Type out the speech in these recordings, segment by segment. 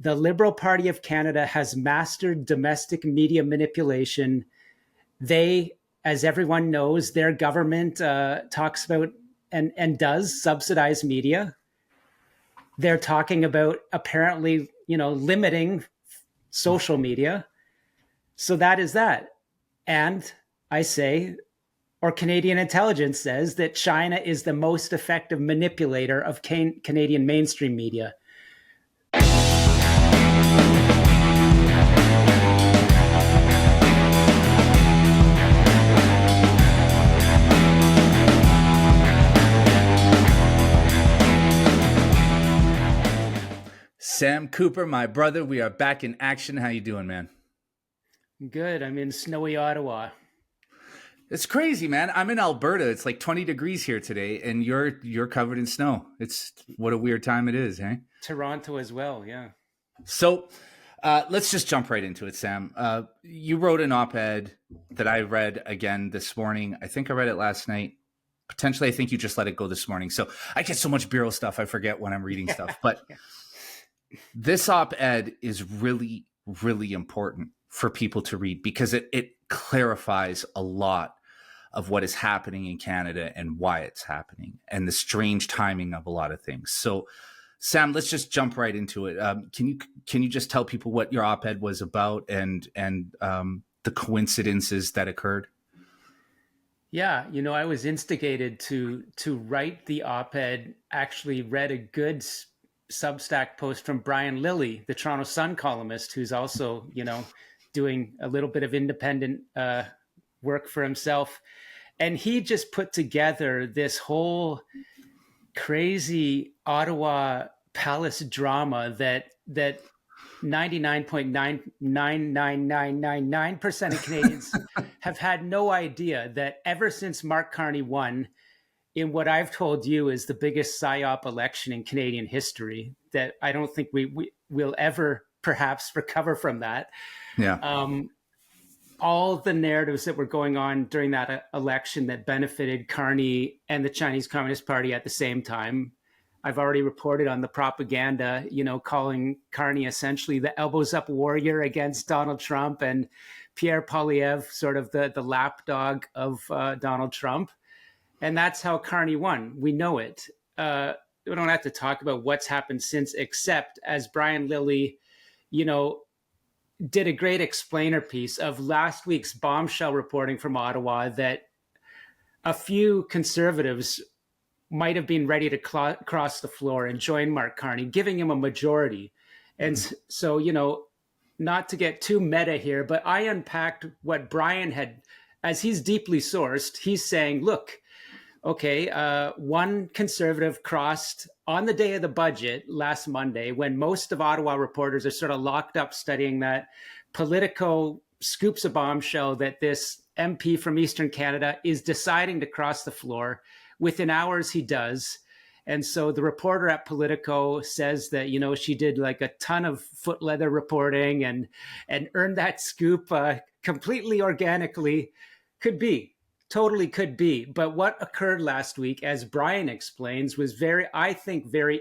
the Liberal Party of Canada has mastered domestic media manipulation. They, as everyone knows, their government talks about and does subsidize media. They're talking about apparently, limiting social media. So that is that. And I say, or Canadian intelligence says, that China is the most effective manipulator of Canadian mainstream media. Sam Cooper, my brother, we are back in action. How you doing, man? Good. I'm in snowy Ottawa. It's crazy, man. I'm in Alberta. It's like 20 degrees here today, and you're covered in snow. It's what a weird time it is, eh? Toronto as well, yeah. So let's just jump right into it, Sam. You wrote an op-ed that I read again this morning. I think I read it last night. Potentially, I think you just let it go this morning. So I get so much bureau stuff, I forget when I'm reading stuff. But this op-ed is really, really important for people to read because it clarifies a lot of what is happening in Canada and why it's happening and the strange timing of a lot of things. So, Sam, let's just jump right into it. Can you just tell people what your op-ed was about and the coincidences that occurred? Yeah, I was instigated to write the op-ed. Actually, read a good Substack post from Brian Lilly, the Toronto Sun columnist, who's also, doing a little bit of independent work for himself. And he just put together this whole crazy Ottawa palace drama that 99.99999% of Canadians have had no idea that ever since Mark Carney won in what I've told you is the biggest PSYOP election in Canadian history, that I don't think we will ever perhaps recover from that. Yeah. All the narratives that were going on during that election that benefited Carney and the Chinese Communist Party at the same time. I've already reported on the propaganda, calling Carney essentially the elbows up warrior against Donald Trump and Pierre Poilievre sort of the lapdog of Donald Trump. And that's how Carney won. We know it. We don't have to talk about what's happened since, except as Brian Lilly, did a great explainer piece of last week's bombshell reporting from Ottawa that a few conservatives might have been ready to cross the floor and join Mark Carney, giving him a majority. And so, not to get too meta here, but I unpacked what Brian had, as he's deeply sourced. He's saying, look, okay, one conservative crossed on the day of the budget last Monday when most of Ottawa reporters are sort of locked up studying that. Politico scoops a bombshell that this MP from Eastern Canada is deciding to cross the floor. Within hours, he does. And so the reporter at Politico says that, she did like a ton of foot leather reporting and earned that scoop completely organically. Totally could be. But what occurred last week, as Brian explains, was very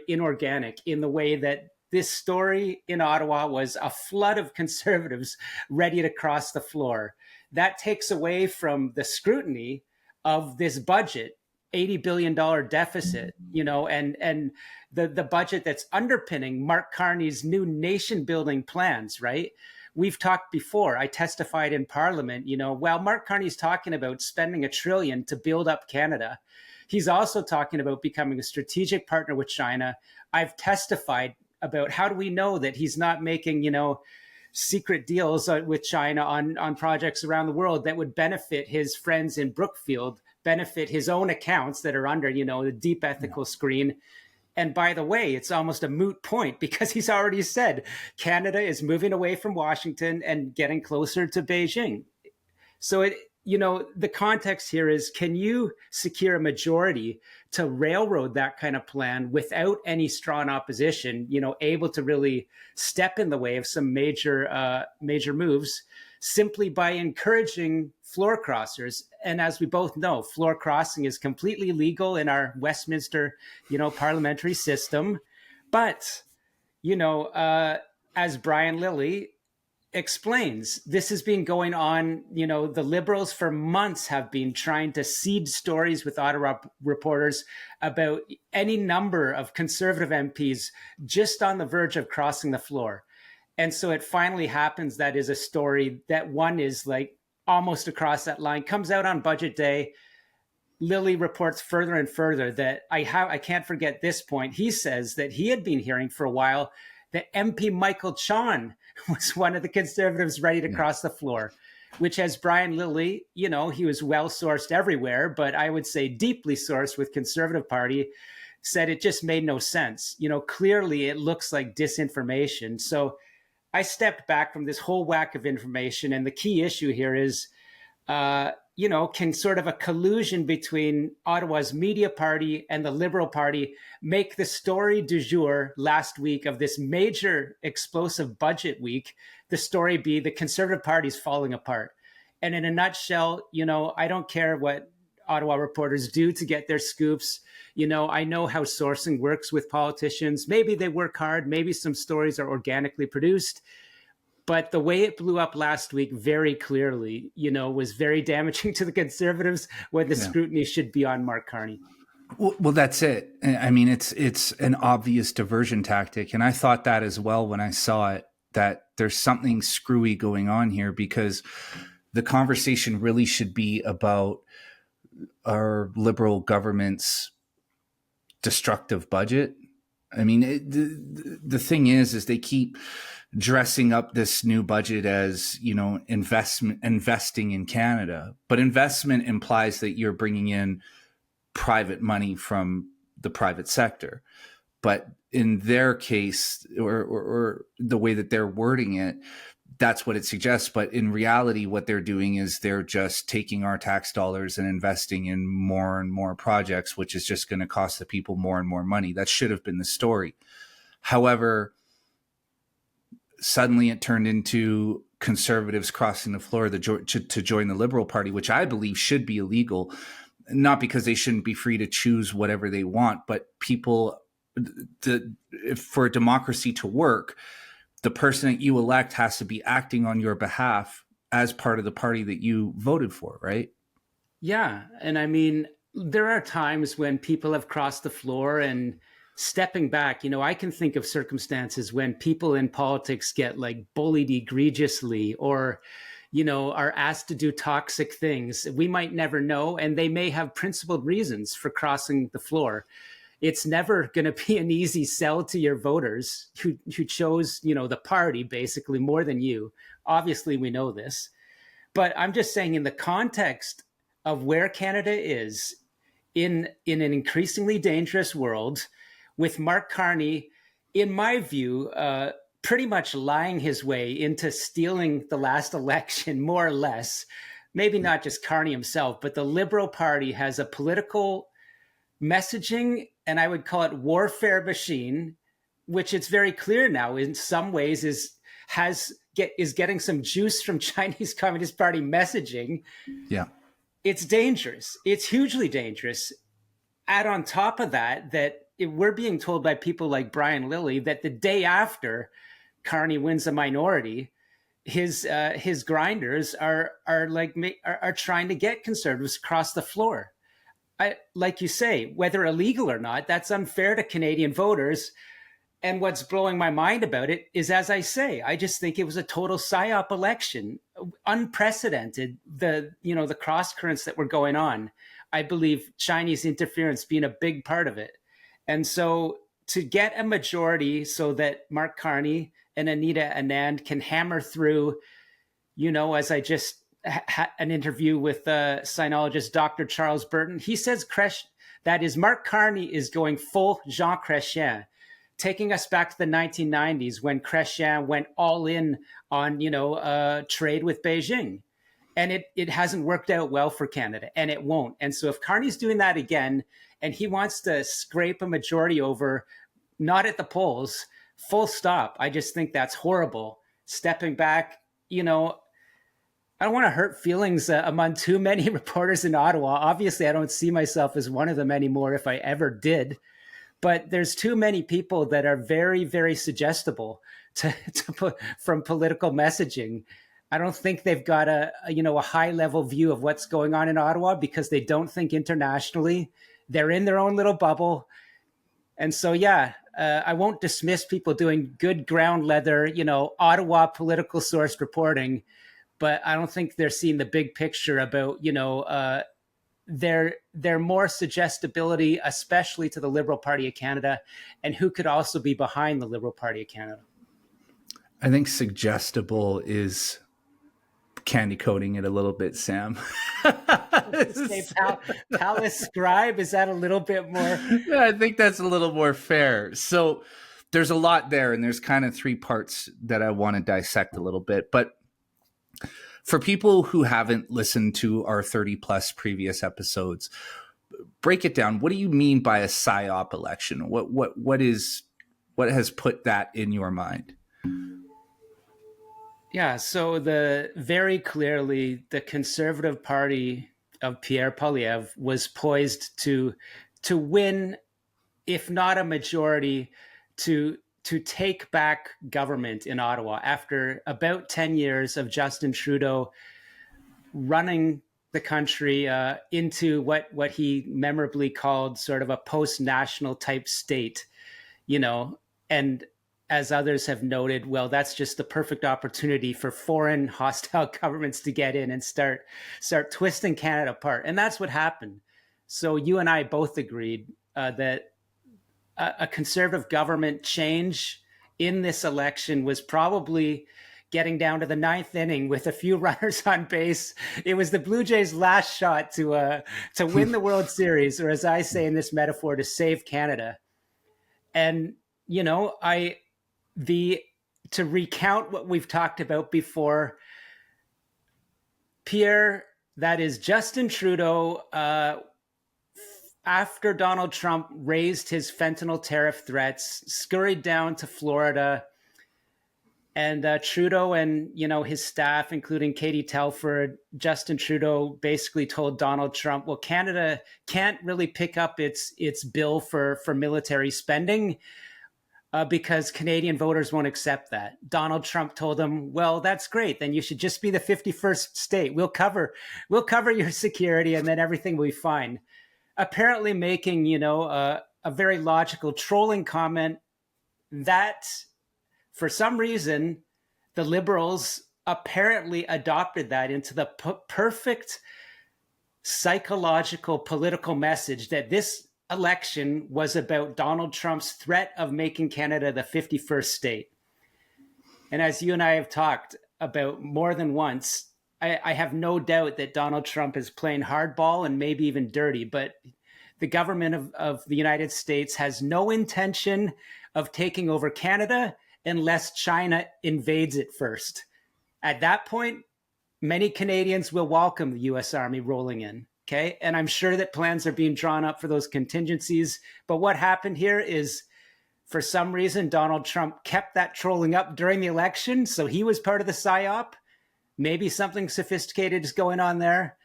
inorganic in the way that this story in Ottawa was a flood of conservatives ready to cross the floor. That takes away from the scrutiny of this budget, $80 billion deficit, and the budget that's underpinning Mark Carney's new nation building plans, right? We've talked before. I testified in Parliament, while Mark Carney's talking about spending $1 trillion to build up Canada, he's also talking about becoming a strategic partner with China. I've testified about how do we know that he's not making, secret deals with China on projects around the world that would benefit his friends in Brookfield, benefit his own accounts that are under, the deep ethical screen. And by the way, it's almost a moot point because he's already said Canada is moving away from Washington and getting closer to Beijing. So the context here is, can you secure a majority to railroad that kind of plan without any strong opposition, able to really step in the way of some major moves simply by encouraging floor crossers? And as we both know, floor crossing is completely legal in our Westminster, parliamentary system. But, as Brian Lilly explains, this has been going on. The Liberals for months have been trying to seed stories with Ottawa reporters about any number of Conservative MPs just on the verge of crossing the floor. And so it finally happens. That is a story that one is like almost across that line, comes out on budget day. Lilly reports further and further that I can't forget this point. He says that he had been hearing for a while that MP Michael Chon was one of the Conservatives ready to cross the floor, which, as Brian Lilly, he was well sourced everywhere, but I would say deeply sourced with Conservative Party, said it just made no sense. Clearly it looks like disinformation. So I stepped back from this whole whack of information. And the key issue here is, can sort of a collusion between Ottawa's media party and the Liberal Party make the story du jour last week of this major explosive budget week, the story be the Conservative Party's falling apart? And in a nutshell, I don't care what Ottawa reporters do to get their scoops. I know how sourcing works with politicians. Maybe they work hard. Maybe some stories are organically produced. But the way it blew up last week very clearly, was very damaging to the Conservatives when the scrutiny should be on Mark Carney. Well, that's it. I mean, it's an obvious diversion tactic. And I thought that as well when I saw it, that there's something screwy going on here, because the conversation really should be about our Liberal government's destructive budget. I mean, the thing is they keep dressing up this new budget as, investing in Canada. But investment implies that you're bringing in private money from the private sector. But in their case, or the way that they're wording it, that's what it suggests. But in reality, what they're doing is they're just taking our tax dollars and investing in more and more projects, which is just going to cost the people more and more money. That should have been the story. However, suddenly it turned into Conservatives crossing the floor to join the Liberal Party, which I believe should be illegal, not because they shouldn't be free to choose whatever they want, but for democracy to work, the person that you elect has to be acting on your behalf as part of the party that you voted for, right? Yeah. And I mean, there are times when people have crossed the floor, and stepping back, I can think of circumstances when people in politics get like bullied egregiously, or, are asked to do toxic things. We might never know, and they may have principled reasons for crossing the floor. It's never going to be an easy sell to your voters who chose, the party basically more than you. Obviously, we know this. But I'm just saying, in the context of where Canada is in an increasingly dangerous world, with Mark Carney, in my view, pretty much lying his way into stealing the last election, more or less. Maybe not just Carney himself, but the Liberal Party has a political messaging, and I would call it warfare machine, which it's very clear now in some ways is getting some juice from Chinese Communist Party messaging. Yeah. It's dangerous. It's hugely dangerous. Add on top of that, we're being told by people like Brian Lilly that the day after Carney wins a minority, his grinders are trying to get Conservatives across the floor. Like you say, whether illegal or not, that's unfair to Canadian voters. And what's blowing my mind about it is, as I say, I just think it was a total psyop election, unprecedented. The cross currents that were going on. I believe Chinese interference being a big part of it. And so to get a majority so that Mark Carney and Anita Anand can hammer through, as I just had an interview with sinologist Dr. Charles Burton, he says that is, Mark Carney is going full Jean Chrétien, taking us back to the 1990s when Chrétien went all in on, trade with Beijing. And it hasn't worked out well for Canada, and it won't. And so if Carney's doing that again, and he wants to scrape a majority over, not at the polls, full stop, I just think that's horrible. Stepping back, I don't want to hurt feelings among too many reporters in Ottawa. Obviously, I don't see myself as one of them anymore if I ever did. But there's too many people that are very, very suggestible from political messaging. I don't think they've got a high level view of what's going on in Ottawa because they don't think internationally. They're in their own little bubble. And so, I won't dismiss people doing good ground leather, Ottawa political sourced reporting, but I don't think they're seeing the big picture about, their more suggestibility, especially to the Liberal Party of Canada, and who could also be behind the Liberal Party of Canada. I think suggestible is candy coating it a little bit, Sam. Palace scribe, is that a little bit more? Yeah, I think that's a little more fair. So there's a lot there, and there's kind of three parts that I want to dissect a little bit. But for people who haven't listened to our 30 plus previous episodes, break it down. What do you mean by a PSYOP election? What has put that in your mind? Yeah, so very clearly the Conservative Party of Pierre Poilievre was poised to win, if not a majority, to take back government in Ottawa after about 10 years of Justin Trudeau running the country into what he memorably called sort of a post-national type state, and as others have noted, well, that's just the perfect opportunity for foreign hostile governments to get in and start twisting Canada apart. And that's what happened. So you and I both agreed that a Conservative government change in this election was probably getting down to the ninth inning with a few runners on base. It was the Blue Jays' last shot to win the World Series, or as I say in this metaphor, to save Canada. And, to recount what we've talked about before, Pierre, that is Justin Trudeau, after Donald Trump raised his fentanyl tariff threats, scurried down to Florida, and Trudeau and his staff, including Katie Telford, Justin Trudeau, basically told Donald Trump, well, Canada can't really pick up its bill for military spending. Because Canadian voters won't accept that. Donald Trump told them, well, that's great. Then you should just be the 51st state. We'll cover your security and then everything will be fine. Apparently making, a very logical trolling comment that for some reason, the Liberals apparently adopted that into the perfect psychological political message that this election was about Donald Trump's threat of making Canada the 51st state. And as you and I have talked about more than once, I have no doubt that Donald Trump is playing hardball and maybe even dirty, but the government of the United States has no intention of taking over Canada unless China invades it first. At that point, many Canadians will welcome the U.S. Army rolling in. Okay. And I'm sure that plans are being drawn up for those contingencies. But what happened here is, for some reason, Donald Trump kept that trolling up during the election. So he was part of the PSYOP. Maybe something sophisticated is going on there.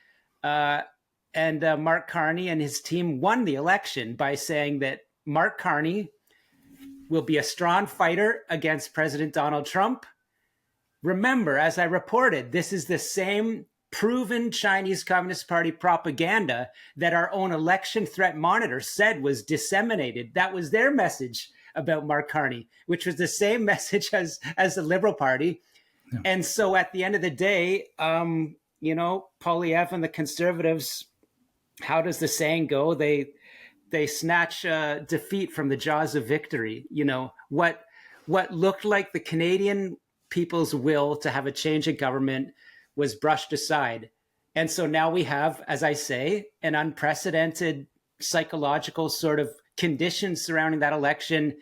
And Mark Carney and his team won the election by saying that Mark Carney will be a strong fighter against President Donald Trump. Remember, as I reported, this is the same proven Chinese Communist Party propaganda that our own election threat monitor said was disseminated. That was their message about Mark Carney, which was the same message as the Liberal Party. Yeah. And so at the end of the day, Poilievre and the Conservatives, how does the saying go? They snatch defeat from the jaws of victory. What looked like the Canadian people's will to have a change in government was brushed aside. And so now we have, as I say, an unprecedented psychological sort of conditions surrounding that election.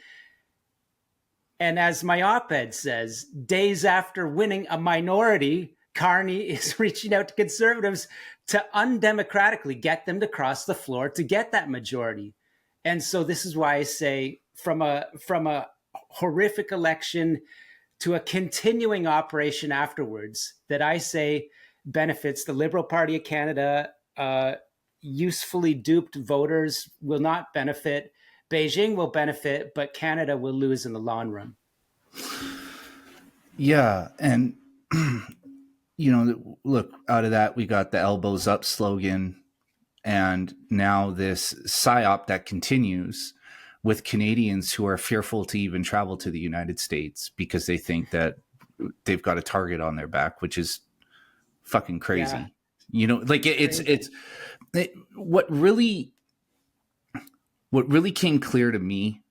And as my op-ed says, days after winning a minority, Carney is reaching out to Conservatives to undemocratically get them to cross the floor to get that majority. And so this is why I say, from a horrific election to a continuing operation afterwards, that I say benefits the Liberal Party of Canada. Usefully duped voters will not benefit. Beijing will benefit, but Canada will lose in the long run. Yeah. And, look, out of that, we got the elbows up slogan. And now this psyop that continues with Canadians who are fearful to even travel to the United States because they think that they've got a target on their back, which is fucking Yeah, crazy. Like crazy. what really came clear to me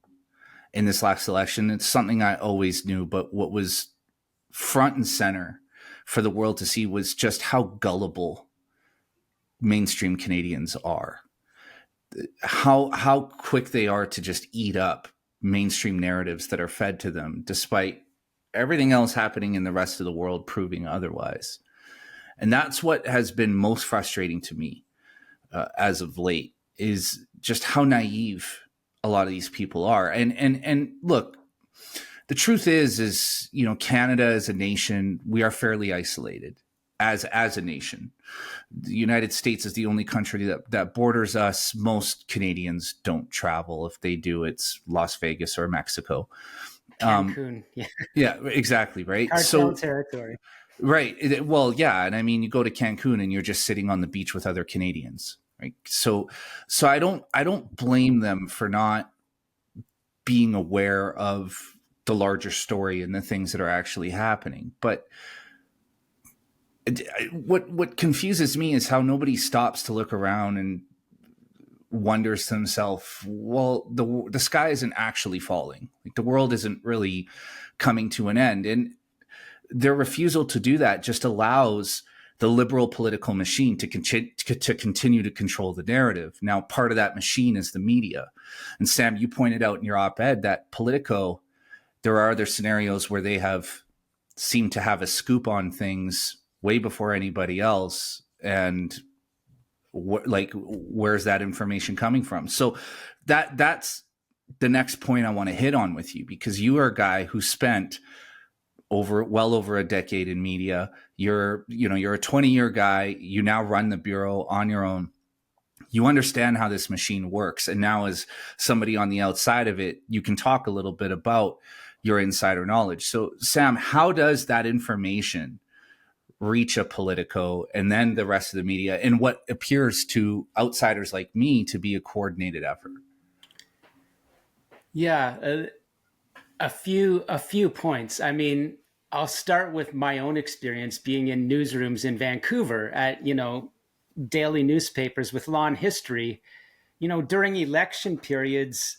in this last election. It's something I always knew, but what was front and center for the world to see was just how gullible mainstream Canadians are. How quick they are to just eat up mainstream narratives that are fed to them, despite everything else happening in the rest of the world proving otherwise. And that's what has been most frustrating to me as of late, is just how naive a lot of these people are. And look, the truth is, Canada as a nation, we are fairly isolated as a nation. The United States is the only country that borders us. Most Canadians don't travel. If they do, it's Las Vegas or Mexico. Cancun, yeah, Yeah, exactly. Right. cartel So, territory. right. Well, yeah. And I mean, you go to Cancun and you're just sitting on the beach with other Canadians. Right. So I don't blame them for not being aware of the larger story and the things that are actually happening. But what confuses me is how nobody stops to look around and wonders to themselves, well, the sky isn't actually falling. Like, the world isn't really coming to an end. And their refusal to do that just allows the liberal political machine to continue to control the narrative. Now, part of that machine is the media. And Sam, you pointed out in your op-ed that Politico, there are other scenarios where they have seemed to have a scoop on things way before anybody else. And where's that information coming from? So that's the next point I want to hit on with you, because you are a guy who spent well over a decade in media. You're a 20-year guy. You now run the Bureau on your own. You understand how this machine works. And now, as somebody on the outside of it, you can talk a little bit about your insider knowledge. So, Sam, how does that information reach a Politico and then the rest of the media in what appears to outsiders like me to be a coordinated effort? Yeah, a few points. I mean, I'll start with my own experience being in newsrooms in Vancouver at, daily newspapers with long history. During election periods,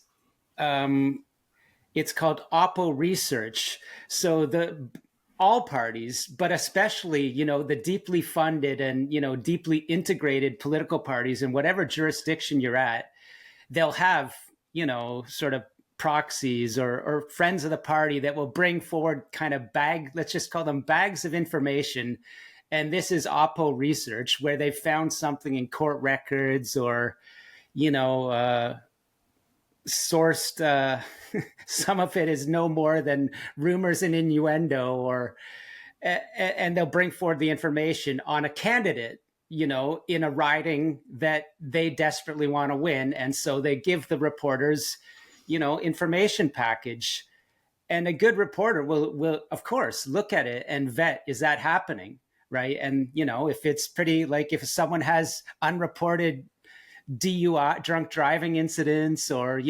it's called oppo research. So all parties, but especially, the deeply funded and, deeply integrated political parties in whatever jurisdiction you're at, they'll have, sort of proxies or friends of the party that will bring forward kind of let's just call them bags of information. And this is oppo research, where they've found something in court records or, sourced, some of it is no more than rumors and innuendo, and they'll bring forward the information on a candidate, in a riding that they desperately want to win. And so they give the reporters, information package. And a good reporter will of course look at it and vet, is that happening? Right. And, if it's pretty, like if someone has unreported DUI, drunk driving incidents, or,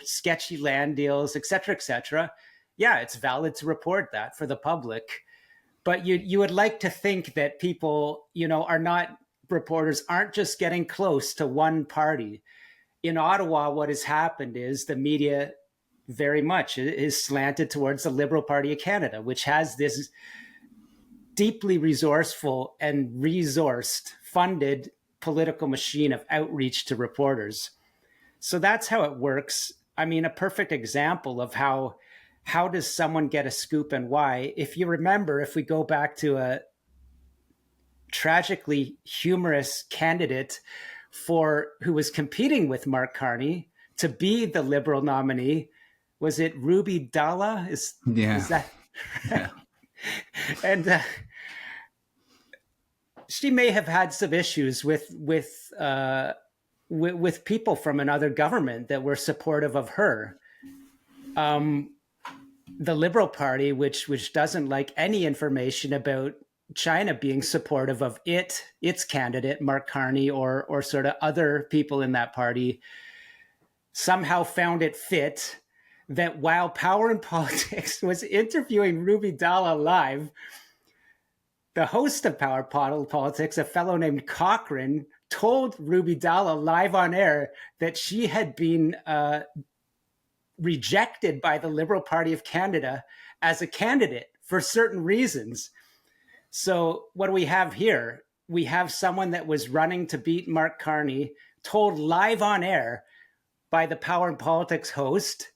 sketchy land deals, et cetera, yeah, it's valid to report that for the public. But you would like to think that people, reporters aren't just getting close to one party. In Ottawa, what has happened is the media very much is slanted towards the Liberal Party of Canada, which has this deeply resourceful and resourced, funded political machine of outreach to reporters. So that's how it works. I mean, a perfect example of how does someone get a scoop and why? If you remember, if we go back to a tragically humorous candidate who was competing with Mark Carney to be the Liberal nominee, was it Ruby Dalla? Is that? Yeah. And she may have had some issues with people from another government that were supportive of her. the Liberal Party, which doesn't like any information about China being supportive of its candidate, Mark Carney, or sort of other people in that party, somehow found it fit that while Power and Politics was interviewing Ruby Dalla live, the host of Power Politics, a fellow named Cochrane, told Ruby Dalla live on air that she had been rejected by the Liberal Party of Canada as a candidate for certain reasons. So what do we have here? We have someone that was running to beat Mark Carney, told live on air by the Power and Politics host,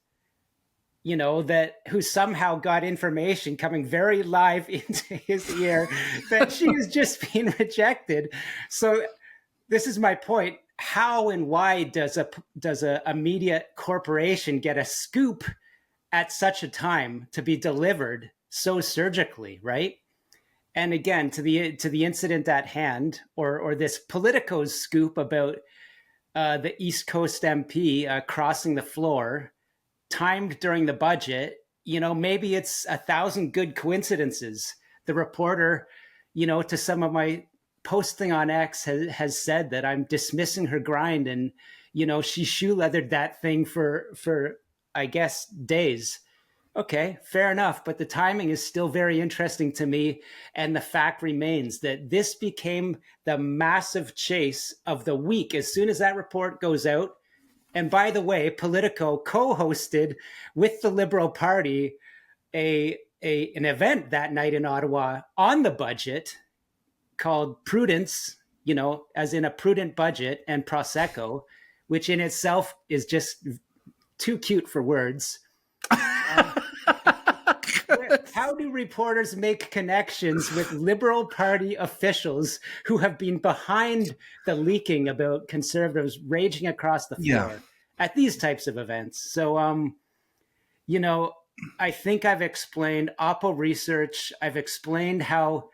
who somehow got information coming very live into his ear that she was just being rejected. So this is my point. How and why does a media corporation get a scoop at such a time to be delivered so surgically, right? And again, to the incident at hand, or this Politico's scoop about the East Coast MP crossing the floor, timed during the budget, maybe it's 1,000 good coincidences. The reporter, to some of my posting on X has said that I'm dismissing her grind, and she shoe leathered that thing for I guess days. Okay, fair enough, but the timing is still very interesting to me, and the fact remains that this became the massive chase of the week as soon as that report goes out. And by the way, Politico co-hosted with the Liberal Party an event that night in Ottawa on the budget called Prudence, as in a prudent budget, and Prosecco, which in itself is just too cute for words. How do reporters make connections with Liberal Party officials who have been behind the leaking about Conservatives raging across the floor at these types of events? So, I think I've explained Oppo research. I've explained how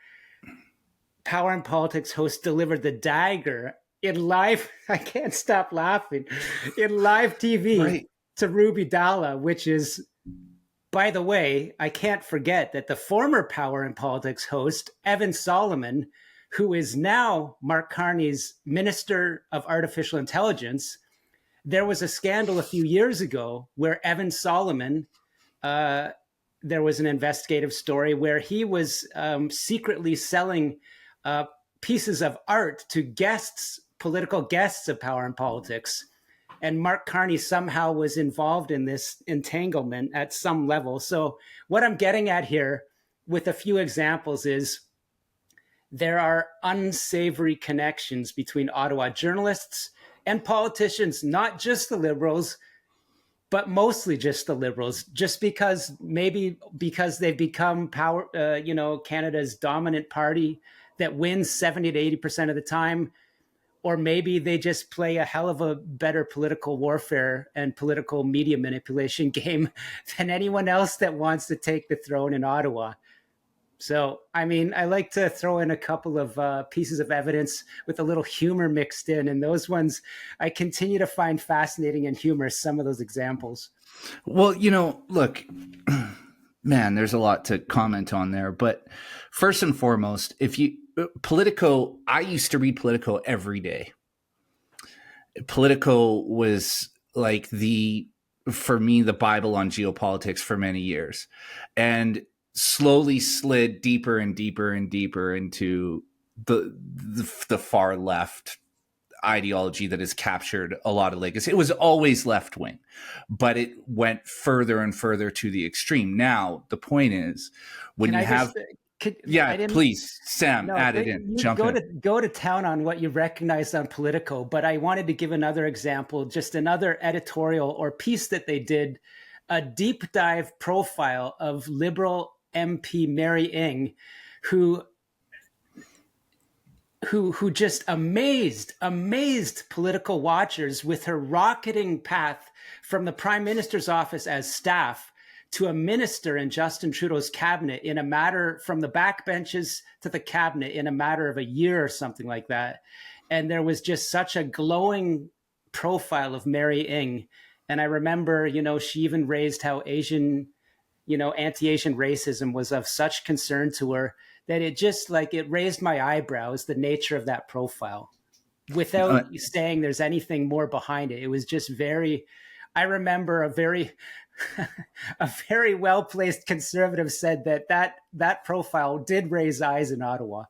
Power and Politics host delivered the dagger in live, I can't stop laughing, in live TV to Ruby Dalla, which is, by the way, I can't forget that the former Power and Politics host, Evan Solomon, who is now Mark Carney's Minister of Artificial Intelligence, there was a scandal a few years ago where Evan Solomon, there was an investigative story where he was secretly selling pieces of art to political guests of Power and Politics. And Mark Carney somehow was involved in this entanglement at some level. So what I'm getting at here with a few examples is there are unsavory connections between Ottawa journalists and politicians, not just the Liberals, but mostly just the Liberals, just because they've become Canada's dominant party that wins 70 to 80% of the time. Or maybe they just play a hell of a better political warfare and political media manipulation game than anyone else that wants to take the throne in Ottawa. So, I like to throw in a couple of pieces of evidence with a little humor mixed in. And those ones I continue to find fascinating and humorous, some of those examples. Well, look, man, there's a lot to comment on there. But first and foremost, Politico, I used to read Politico every day. Politico was like for me, the Bible on geopolitics for many years, and slowly slid deeper and deeper and deeper into the far left ideology that has captured a lot of legacy. It was always left wing, but it went further and further to the extreme. Now, the point is, when you have... please, Sam, add it in. Jump in. Go to town on what you recognized on Politico, but I wanted to give another example, just another editorial or piece that they did, a deep dive profile of Liberal MP Mary Ng, who just amazed political watchers with her rocketing path from the Prime Minister's office as staff to a minister in Justin Trudeau's cabinet in a matter, from the backbenches to the cabinet, in a matter of a year or something like that. And there was just such a glowing profile of Mary Ng. And I remember, she even raised how Asian anti-Asian racism was of such concern to her that it raised my eyebrows, the nature of that profile, without saying there's anything more behind it. It was just I remember a very well-placed conservative said that profile did raise eyes in Ottawa.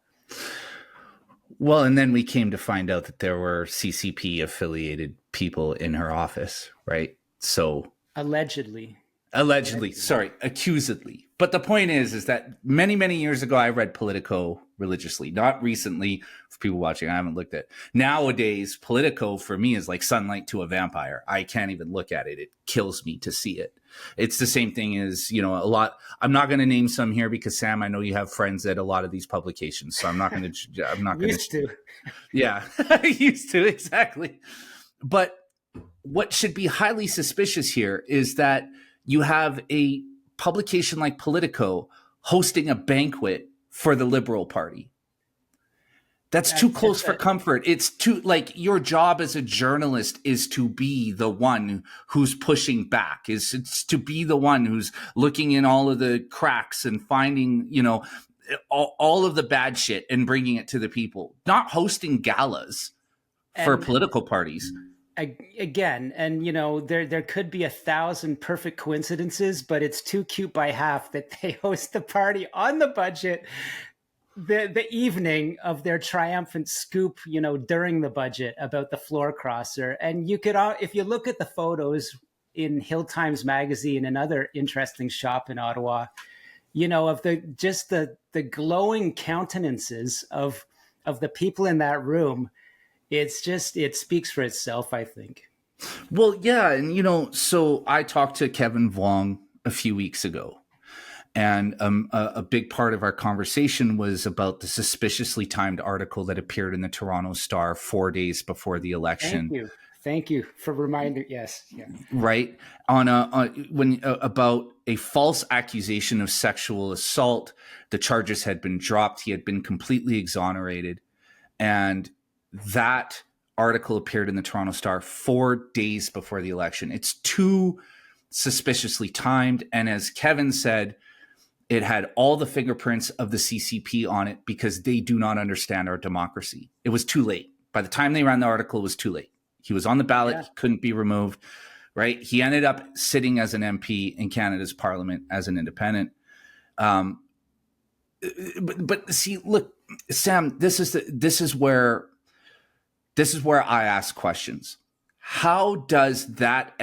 Well, and then we came to find out that there were CCP affiliated people in her office, right? So Allegedly, accusedly. But the point is that many, many years ago, I read Politico religiously. Not recently. For people watching, I haven't looked at it. Nowadays, Politico for me is like sunlight to a vampire. I can't even look at it. It kills me to see it. It's the same thing as, a lot. I'm not going to name some here because, Sam, I know you have friends at a lot of these publications. So I'm not going to. Used to. Yeah, used to. Exactly. But what should be highly suspicious here is that you have a publication like Politico hosting a banquet for the Liberal Party. That's too close for comfort. It's too, your job as a journalist is to be the one who's pushing back, it's to be the one who's looking in all of the cracks and finding, all of the bad shit and bringing it to the people, not hosting galas for political parties. Again, and there could be 1,000 perfect coincidences, but it's too cute by half that they host the party on the budget the evening of their triumphant scoop, during the budget about the floor crosser. And you could, if you look at the photos in Hill Times Magazine, another interesting shop in Ottawa, of the glowing countenances of the people in that room. It speaks for itself, I think. Well, yeah. And, so I talked to Kevin Vuong a few weeks ago, and a big part of our conversation was about the suspiciously timed article that appeared in the Toronto Star 4 days before the election. Thank you for reminding. Yes. Yeah. Right. About a false accusation of sexual assault. The charges had been dropped. He had been completely exonerated. And that article appeared in the Toronto Star 4 days before the election. It's too suspiciously timed. And as Kevin said, it had all the fingerprints of the CCP on it because they do not understand our democracy. It was too late. By the time they ran the article, it was too late. He was on the ballot. Yeah. He couldn't be removed, right? He ended up sitting as an MP in Canada's parliament as an independent. But see, look, Sam, this is where I ask questions. How does that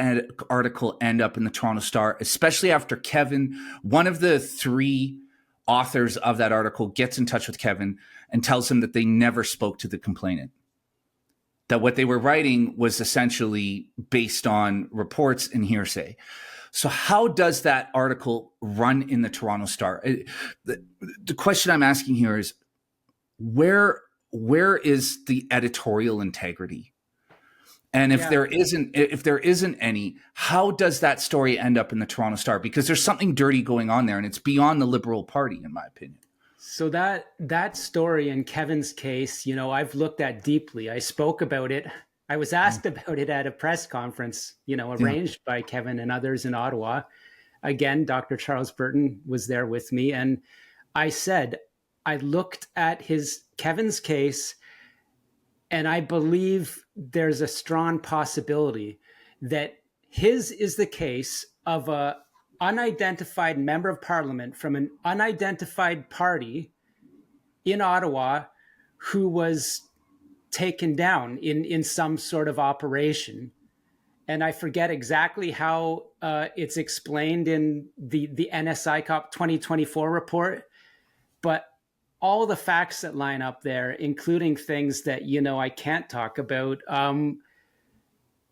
article end up in the Toronto Star, especially after Kevin, one of the three authors of that article, gets in touch with Kevin and tells him that they never spoke to the complainant, that what they were writing was essentially based on reports and hearsay. So how does that article run in the Toronto Star? The question I'm asking here is, where is the editorial integrity? And if there isn't any, how does that story end up in the Toronto Star? Because there's something dirty going on there, and it's beyond the Liberal Party, in my opinion. So that story in Kevin's case, I've looked at deeply. I spoke about it. I was asked about it at a press conference, arranged by Kevin and others in Ottawa. Again, Dr. Charles Burton was there with me. And I said, I looked at Kevin's case, and I believe there's a strong possibility that his is the case of a unidentified member of parliament from an unidentified party in Ottawa who was taken down in some sort of operation. And I forget exactly how it's explained in the NSI COP 2024 report, but all the facts that line up there, including things that, I can't talk about,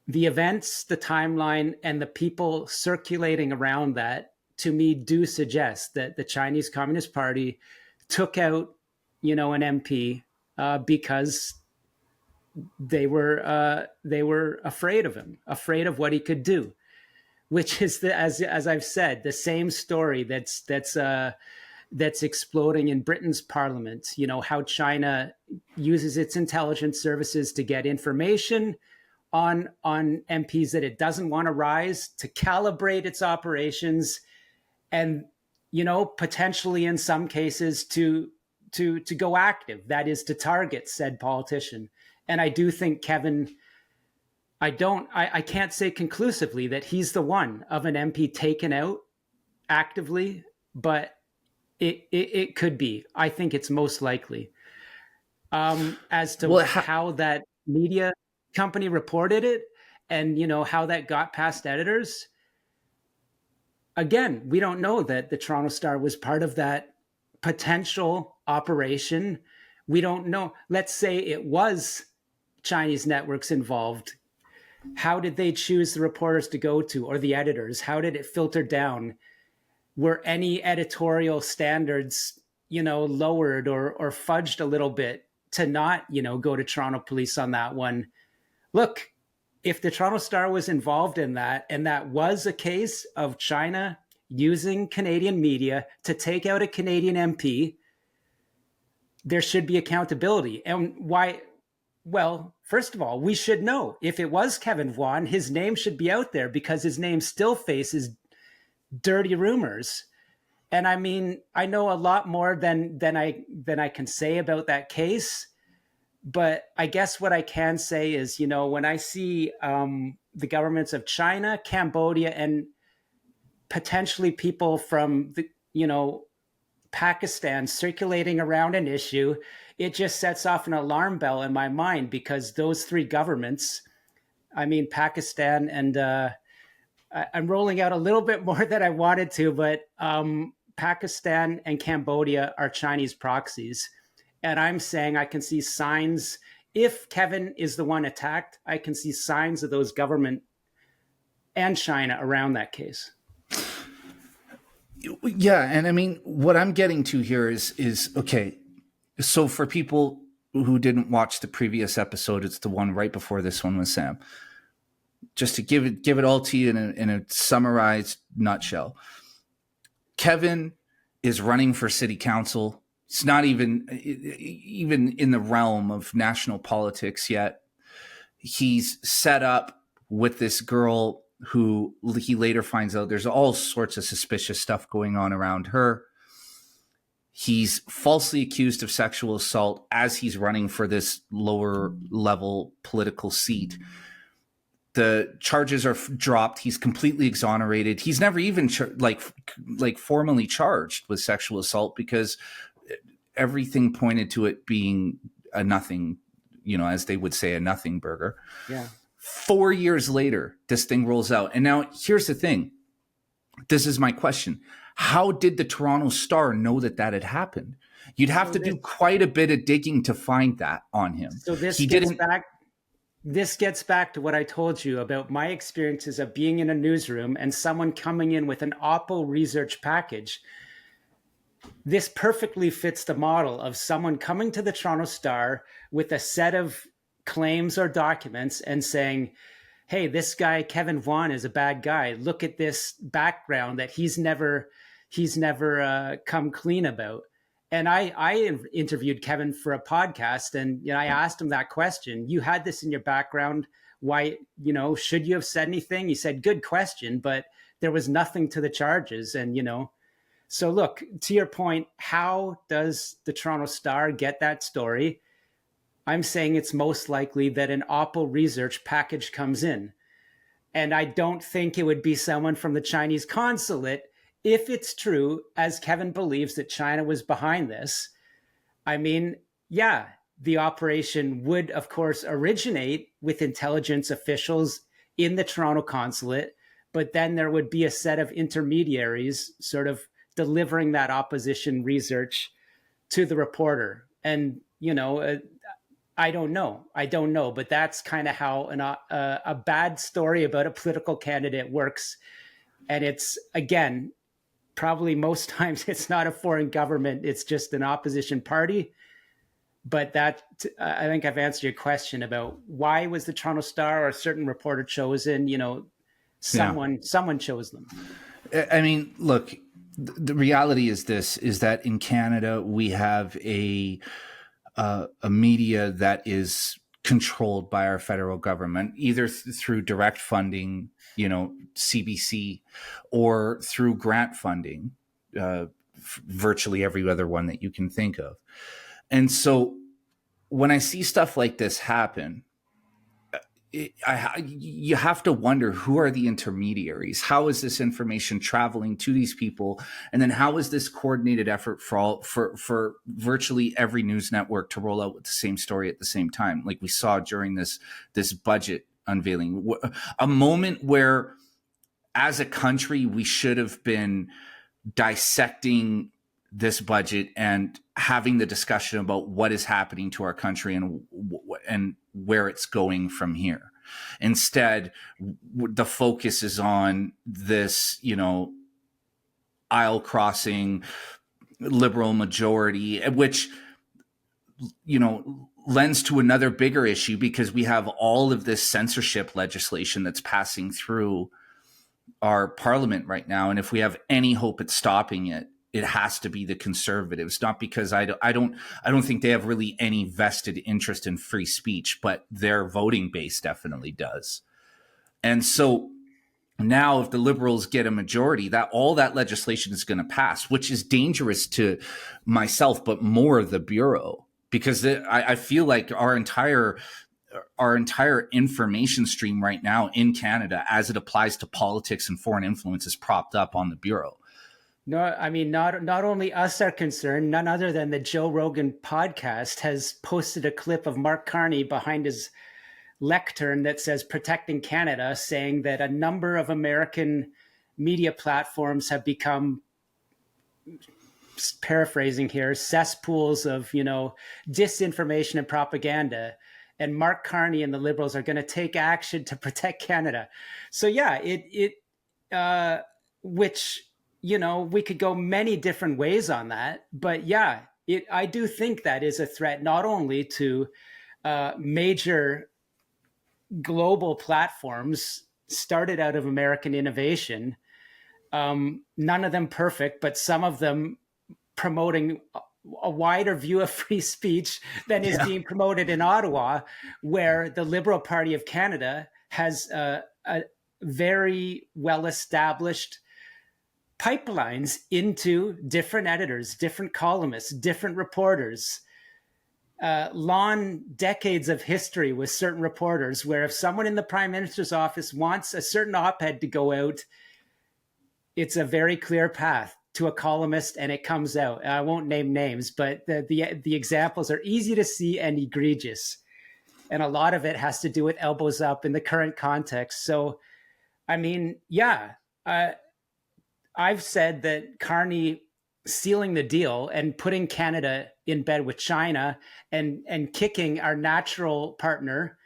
the events, the timeline, and the people circulating around that, to me, do suggest that the Chinese Communist Party took out, an MP because they were afraid of him, afraid of what he could do, which is as I've said, the same story that's exploding in Britain's parliament. How China uses its intelligence services to get information on MPs that it doesn't want to rise, to calibrate its operations, and, potentially in some cases to go active, that is to target said politician. And I do think Kevin, I can't say conclusively that he's the one of an MP taken out actively, but it could be. I think it's most likely. As to how that media company reported it and, how that got past editors, again, we don't know that the Toronto Star was part of that potential operation. We don't know. Let's say it was Chinese networks involved. How did they choose the reporters to go to, or the editors? How did it filter down? Were any editorial standards, lowered or fudged a little bit to not, go to Toronto police on that one? Look, if the Toronto Star was involved in that, and that was a case of China using Canadian media to take out a Canadian MP, there should be accountability. And why? Well, first of all, we should know if it was Kevin Vuan, his name should be out there, because his name still faces dirty rumors. And I mean, I know a lot more than I can say about that case. But I guess what I can say is, when I see the governments of China, Cambodia, and potentially people from Pakistan circulating around an issue, it just sets off an alarm bell in my mind, because those three governments, I mean, Pakistan and I'm rolling out a little bit more than I wanted to, but Pakistan and Cambodia are Chinese proxies. And I'm saying I can see signs, if Kevin is the one attacked, I can see signs of those government and China around that case. Yeah. And I mean, what I'm getting to here is okay. So for people who didn't watch the previous episode, it's the one right before this one with Sam. Just to give it all to you in a summarized nutshell. Kevin is running for city council. It's not even in the realm of national politics yet. He's set up with this girl who he later finds out there's all sorts of suspicious stuff going on around her. He's falsely accused of sexual assault as he's running for this lower level political seat. The charges are dropped. He's completely exonerated. He's never even formally charged with sexual assault, because everything pointed to it being a nothing, as they would say, a nothing burger. Yeah. 4 years later, this thing rolls out. And now here's the thing. This is my question. How did the Toronto Star know that had happened? You'd have to do quite a bit of digging to find that on him. So this gets back to what I told you about my experiences of being in a newsroom and someone coming in with an Oppo research package. This perfectly fits the model of someone coming to the Toronto Star with a set of claims or documents and saying, hey, this guy, Kevin Vuan, is a bad guy. Look at this background that he's never come clean about. And I interviewed Kevin for a podcast, and I asked him that question. You had this in your background. Why, should you have said anything? He said, good question, but there was nothing to the charges. And, so look, to your point, how does the Toronto Star get that story? I'm saying it's most likely that an Oppo research package comes in. And I don't think it would be someone from the Chinese consulate. If it's true, as Kevin believes, that China was behind this, I mean, yeah, the operation would, of course, originate with intelligence officials in the Toronto consulate, but then there would be a set of intermediaries sort of delivering that opposition research to the reporter. And, I don't know, but that's kind of how a bad story about a political candidate works. And it's, again, probably most times it's not a foreign government. It's just an opposition party. But that, I think I've answered your question about why was the Toronto Star or a certain reporter chosen? Someone chose them. I mean, look, the reality is that in Canada, we have a media that is controlled by our federal government, either through direct funding, CBC, or through grant funding, virtually every other one that you can think of. And so when I see stuff like this happen, you have to wonder, who are the intermediaries? How is this information traveling to these people? And then how is this coordinated effort for virtually every news network to roll out with the same story at the same time, like we saw during this budget unveiling? A moment where, as a country, we should have been dissecting this budget and having the discussion about what is happening to our country and where it's going from here. Instead, the focus is on this, aisle crossing liberal majority, which, lends to another bigger issue, because we have all of this censorship legislation that's passing through our parliament right now. And if we have any hope at stopping it, it has to be the Conservatives, not because I don't think they have really any vested interest in free speech, but their voting base definitely does. And so now, if the Liberals get a majority, that all that legislation is going to pass, which is dangerous to myself, but more the Bureau, because I feel like our entire information stream right now in Canada, as it applies to politics and foreign influence, is propped up on the Bureau. No, I mean, not only us are concerned. None other than the Joe Rogan podcast has posted a clip of Mark Carney behind his lectern that says "Protecting Canada," saying that a number of American media platforms have become, paraphrasing here, cesspools of, disinformation and propaganda. And Mark Carney and the Liberals are going to take action to protect Canada. So yeah, which, we could go many different ways on that, but yeah, I do think that is a threat, not only to major global platforms started out of American innovation, none of them perfect, but some of them promoting a wider view of free speech than is being promoted in Ottawa, where the Liberal Party of Canada has a very well-established pipelines into different editors, different columnists, different reporters, long decades of history with certain reporters, where if someone in the Prime Minister's office wants a certain op-ed to go out, it's a very clear path to a columnist and it comes out. I won't name names, but the examples are easy to see and egregious. And a lot of it has to do with elbows up in the current context. So, I mean, I've said that Carney sealing the deal and putting Canada in bed with China and kicking our natural partner,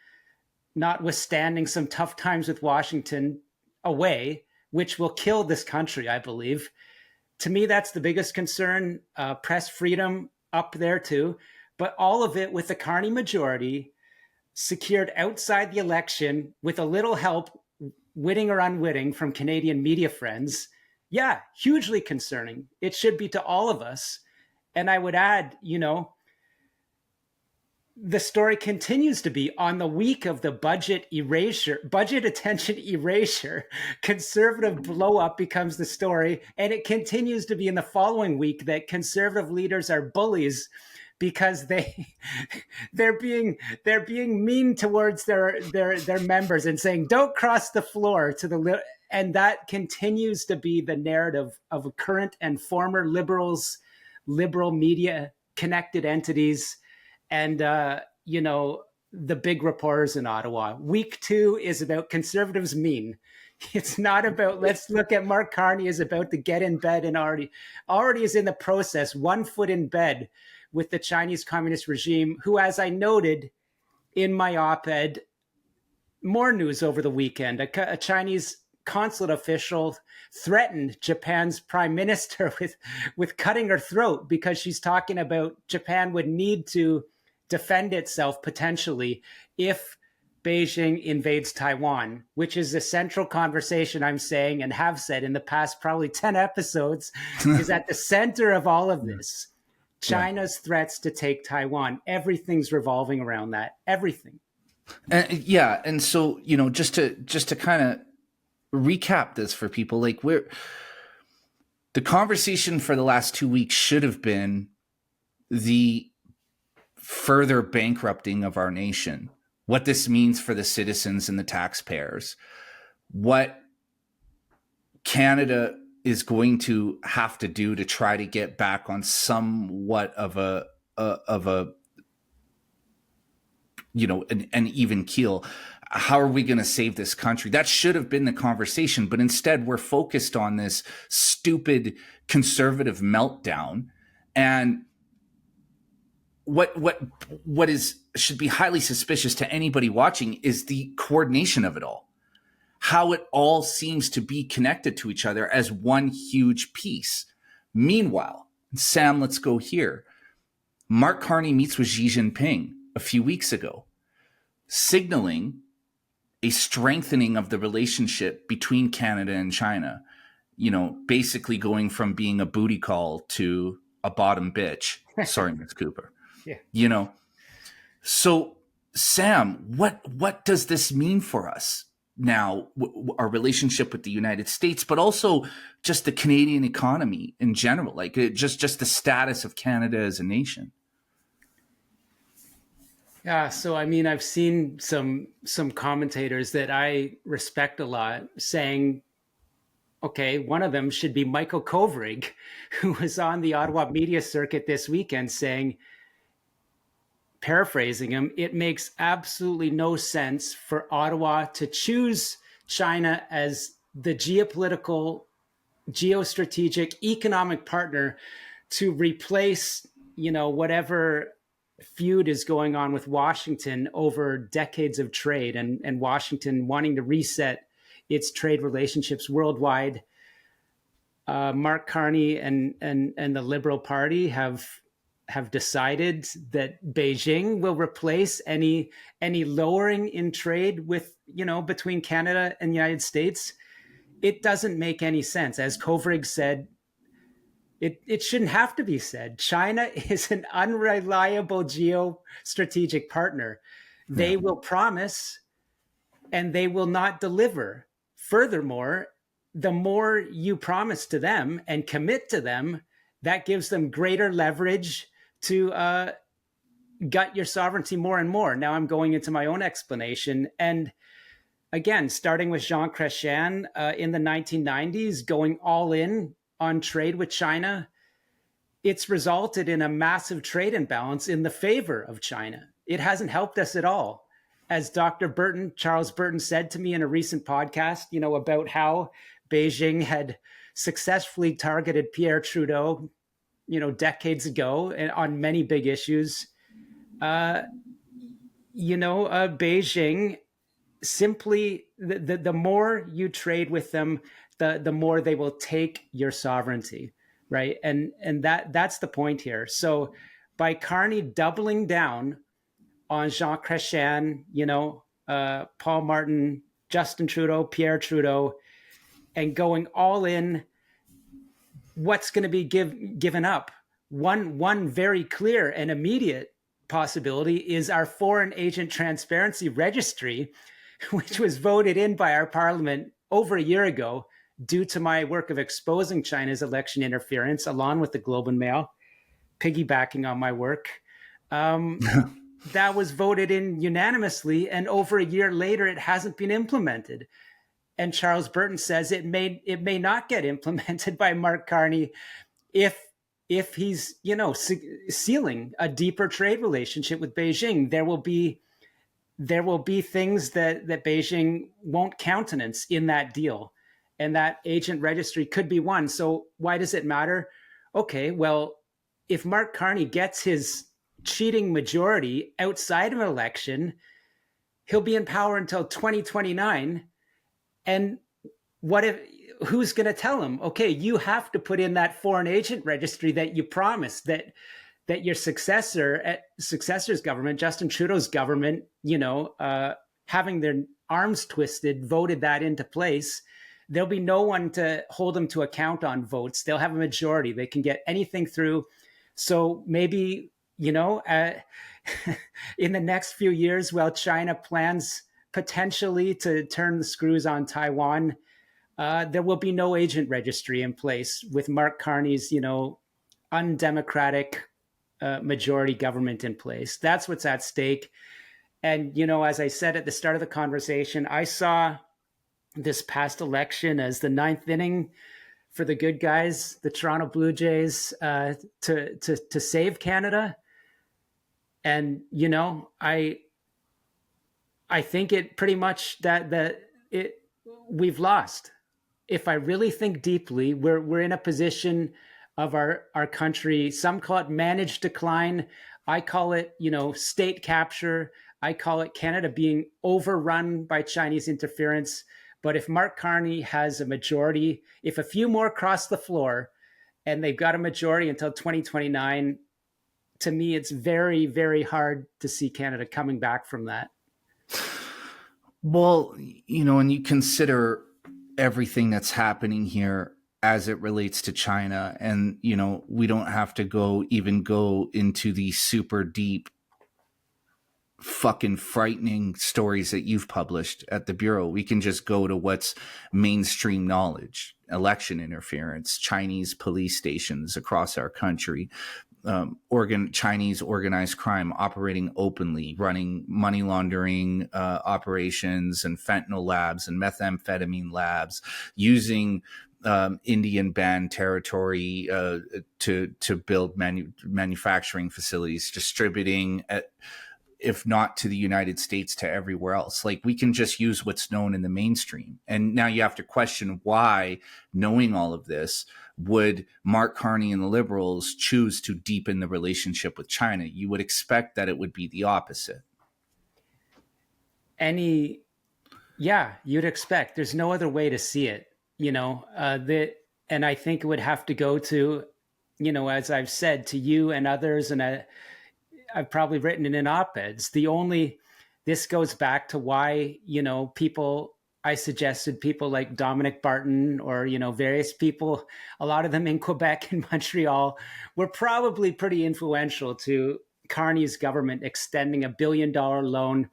notwithstanding some tough times with Washington, away, which will kill this country, I believe. To me, that's the biggest concern. Press freedom up there too, but all of it with the Carney majority secured outside the election with a little help, witting or unwitting, from Canadian media friends. Yeah, hugely concerning. It should be to all of us. And I would add, the story continues to be, on the week of the budget attention erasure, Conservative blow up becomes the story. And it continues to be in the following week that Conservative leaders are bullies because they're being mean towards their members and saying, don't cross the floor to the and that continues to be the narrative of current and former liberals, liberal media connected entities, and the big reporters in Ottawa. Week 2 is about Conservatives mean. It's not about, let's look at Mark Carney is about to get in bed and already is in the process, 1 foot in bed with the Chinese Communist regime, who, as I noted in my op-ed, more news over the weekend, a Chinese consulate official threatened Japan's prime minister with cutting her throat because she's talking about Japan would need to defend itself potentially if Beijing invades Taiwan, which is a central conversation, I'm saying, and have said in the past probably 10 episodes, is at the center of all of this. China's threats to take Taiwan, everything's revolving around that. Everything. Yeah, and so just to kind of recap this for people, like the conversation for the last 2 weeks should have been the further bankrupting of our nation, what this means for the citizens and the taxpayers, what Canada is going to have to do to try to get back on somewhat of an even keel. How are we going to save this country? That should have been the conversation, but instead we're focused on this stupid conservative meltdown. And what should be highly suspicious to anybody watching is the coordination of it all. How it all seems to be connected to each other as one huge piece. Meanwhile, Sam, let's go here. Mark Carney meets with Xi Jinping a few weeks ago, signaling a strengthening of the relationship between Canada and China, basically going from being a booty call to a bottom bitch. Sorry, Ms. Cooper. Yeah. So Sam, what does this mean for us now, our relationship with the United States, but also just the Canadian economy in general, like just the status of Canada as a nation? Yeah, so I mean, I've seen some commentators that I respect a lot saying, okay, one of them should be Michael Kovrig, who was on the Ottawa media circuit this weekend saying, paraphrasing him, it makes absolutely no sense for Ottawa to choose China as the geopolitical, geostrategic, economic partner to replace, whatever feud is going on with Washington over decades of trade, and Washington wanting to reset its trade relationships worldwide. Mark Carney and the Liberal Party have decided that Beijing will replace any lowering in trade with, between Canada and the United States. It doesn't make any sense. As Kovrig said, it shouldn't have to be said. China is an unreliable geostrategic partner. They will promise and they will not deliver. Furthermore, the more you promise to them and commit to them, that gives them greater leverage to gut your sovereignty more and more. Now I'm going into my own explanation. And again, starting with Jean Chrétien in the 1990s, going all in on trade with China, it's resulted in a massive trade imbalance in the favor of China. It hasn't helped us at all. As Dr. Burton, Charles Burton, said to me in a recent podcast, about how Beijing had successfully targeted Pierre Trudeau, decades ago and on many big issues. Beijing simply, the more you trade with them, the more they will take your sovereignty, right? And that's the point here. So by Carney doubling down on Jean Chrétien, Paul Martin, Justin Trudeau, Pierre Trudeau, and going all in, what's going to be given up? One very clear and immediate possibility is our Foreign Agent Transparency Registry, which was voted in by our parliament over a year ago due to my work of exposing China's election interference, along with the Globe and Mail, piggybacking on my work. That was voted in unanimously, and over a year later, it hasn't been implemented. And Charles Burton says it may not get implemented by Mark Carney if he's sealing a deeper trade relationship with Beijing. There will be things that Beijing won't countenance in that deal, and that agent registry could be one. So why does it matter? Okay, well, if Mark Carney gets his cheating majority outside of an election, he'll be in power until 2029. And who's going to tell him, okay, you have to put in that foreign agent registry that you promised, that your successor's government, Justin Trudeau's government, having their arms twisted, voted that into place. There'll be no one to hold them to account on votes. They'll have a majority. They can get anything through So maybe, in the next few years, while China plans potentially to turn the screws on Taiwan, there will be no agent registry in place with Mark Carney's, undemocratic majority government in place. That's what's at stake. And, as I said at the start of the conversation, I saw this past election as the ninth inning for the good guys, the Toronto Blue Jays, to save Canada. And, I think it pretty much we've lost. If I really think deeply, we're in a position of our country. Some call it managed decline. I call it, state capture. I call it Canada being overrun by Chinese interference. But if Mark Carney has a majority, if a few more cross the floor and they've got a majority until 2029, to me, it's very, very hard to see Canada coming back from that. Well, and you consider everything that's happening here as it relates to China. And, we don't have to go into the super deep, fucking frightening stories that you've published at the Bureau. We can just go to what's mainstream knowledge: election interference, Chinese police stations across our country, Chinese organized crime operating openly, running money laundering operations and fentanyl labs and methamphetamine labs, using Indian banned territory to build manufacturing facilities, distributing if not to the United States, to everywhere else. Like, we can just use what's known in the mainstream. And now you have to question why, knowing all of this, would Mark Carney and the Liberals choose to deepen the relationship with China? You would expect that it would be the opposite. You'd expect. There's no other way to see it, and I think it would have to go to, as I've said to you and others, and I've probably written it in op-eds. This goes back to why, I suggested people like Dominic Barton or, various people, a lot of them in Quebec and Montreal, were probably pretty influential to Carney's government extending $1 billion loan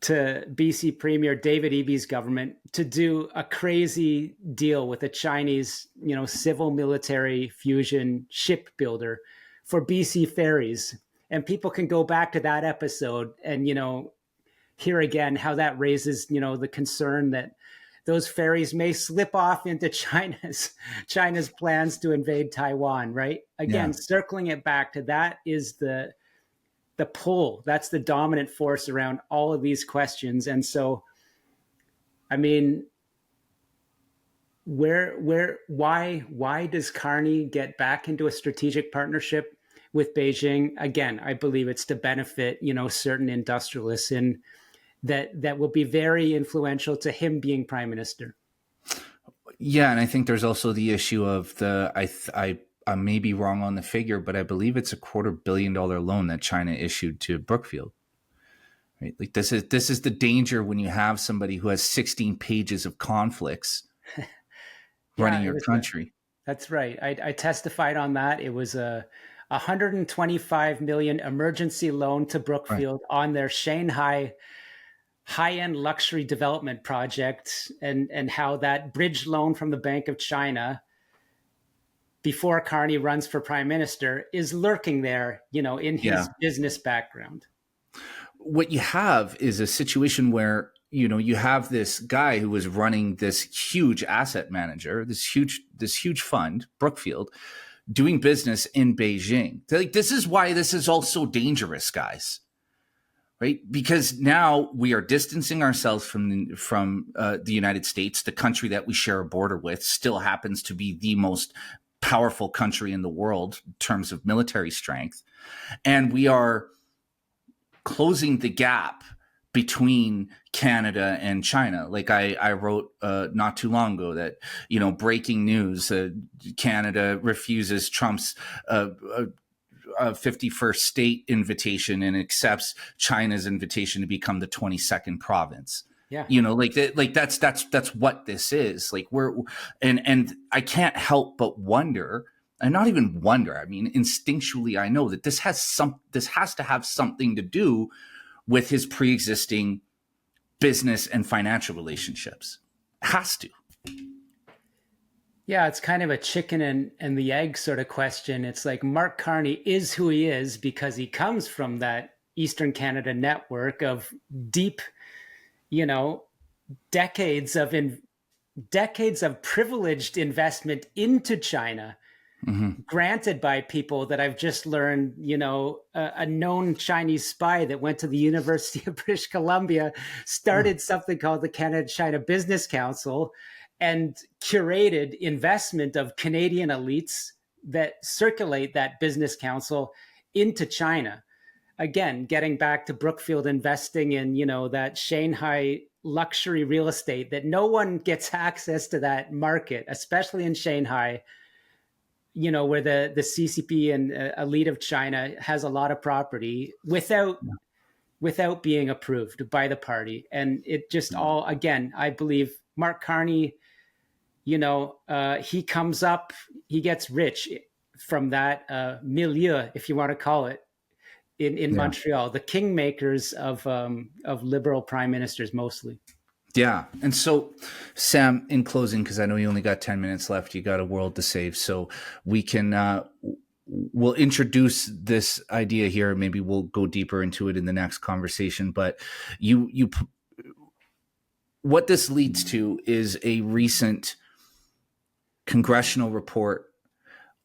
to BC Premier David Eby's government to do a crazy deal with a Chinese, civil military fusion shipbuilder for BC ferries. And people can go back to that episode and, hear again how that raises, the concern that those ferries may slip off into China's plans to invade Taiwan, right? Again, circling it back to that is the pull. That's the dominant force around all of these questions. And so, I mean, why does Carney get back into a strategic partnership with Beijing? Again, I believe it's to benefit, certain industrialists that will be very influential to him being prime minister. Yeah, and I think there's also the issue of I may be wrong on the figure, but I believe it's $250 million loan that China issued to Brookfield. Right? Like, this is the danger when you have somebody who has 16 pages of conflicts running your country. That's right. I testified on that. It was a $125 million emergency loan to Brookfield on their Shanghai high-end luxury development project, and how that bridge loan from the Bank of China before Carney runs for prime minister is lurking there, in his business background. What you have is a situation where, you have this guy who was running this huge asset manager, this huge fund, Brookfield, doing business in Beijing. Like, this is why this is all so dangerous, guys. Right? Because now we are distancing ourselves from the United States, the country that we share a border with, still happens to be the most powerful country in the world in terms of military strength. And we are closing the gap between Canada and China. Like I wrote not too long ago that, breaking news, Canada refuses Trump's 51st state invitation and accepts China's invitation to become the 22nd province. Yeah. That's what this is. Like, and I can't help but wonder and not even wonder. I mean, instinctually, I know that this has to have something to do with his pre-existing business and financial relationships. It has to. Yeah, it's kind of a chicken and the egg sort of question. It's like Mark Carney is who he is because he comes from that Eastern Canada network of deep, decades of privileged investment into China, granted by people that I've just learned, a known Chinese spy that went to the University of British Columbia, started something called the Canada-China Business Council and curated investment of Canadian elites that circulate that business council into China. Again, getting back to Brookfield investing in, that Shanghai luxury real estate, that no one gets access to that market, especially in Shanghai, where the CCP and elite of China has a lot of property without being approved by the party. And it just all, again, I believe Mark Carney, he comes up, he gets rich from that milieu, if you want to call it, in Montreal, the kingmakers of liberal prime ministers mostly. Yeah. And so, Sam, in closing, because I know you only got 10 minutes left, you got a world to save. So we can, we'll introduce this idea here. Maybe we'll go deeper into it in the next conversation. But what this leads to is a recent congressional report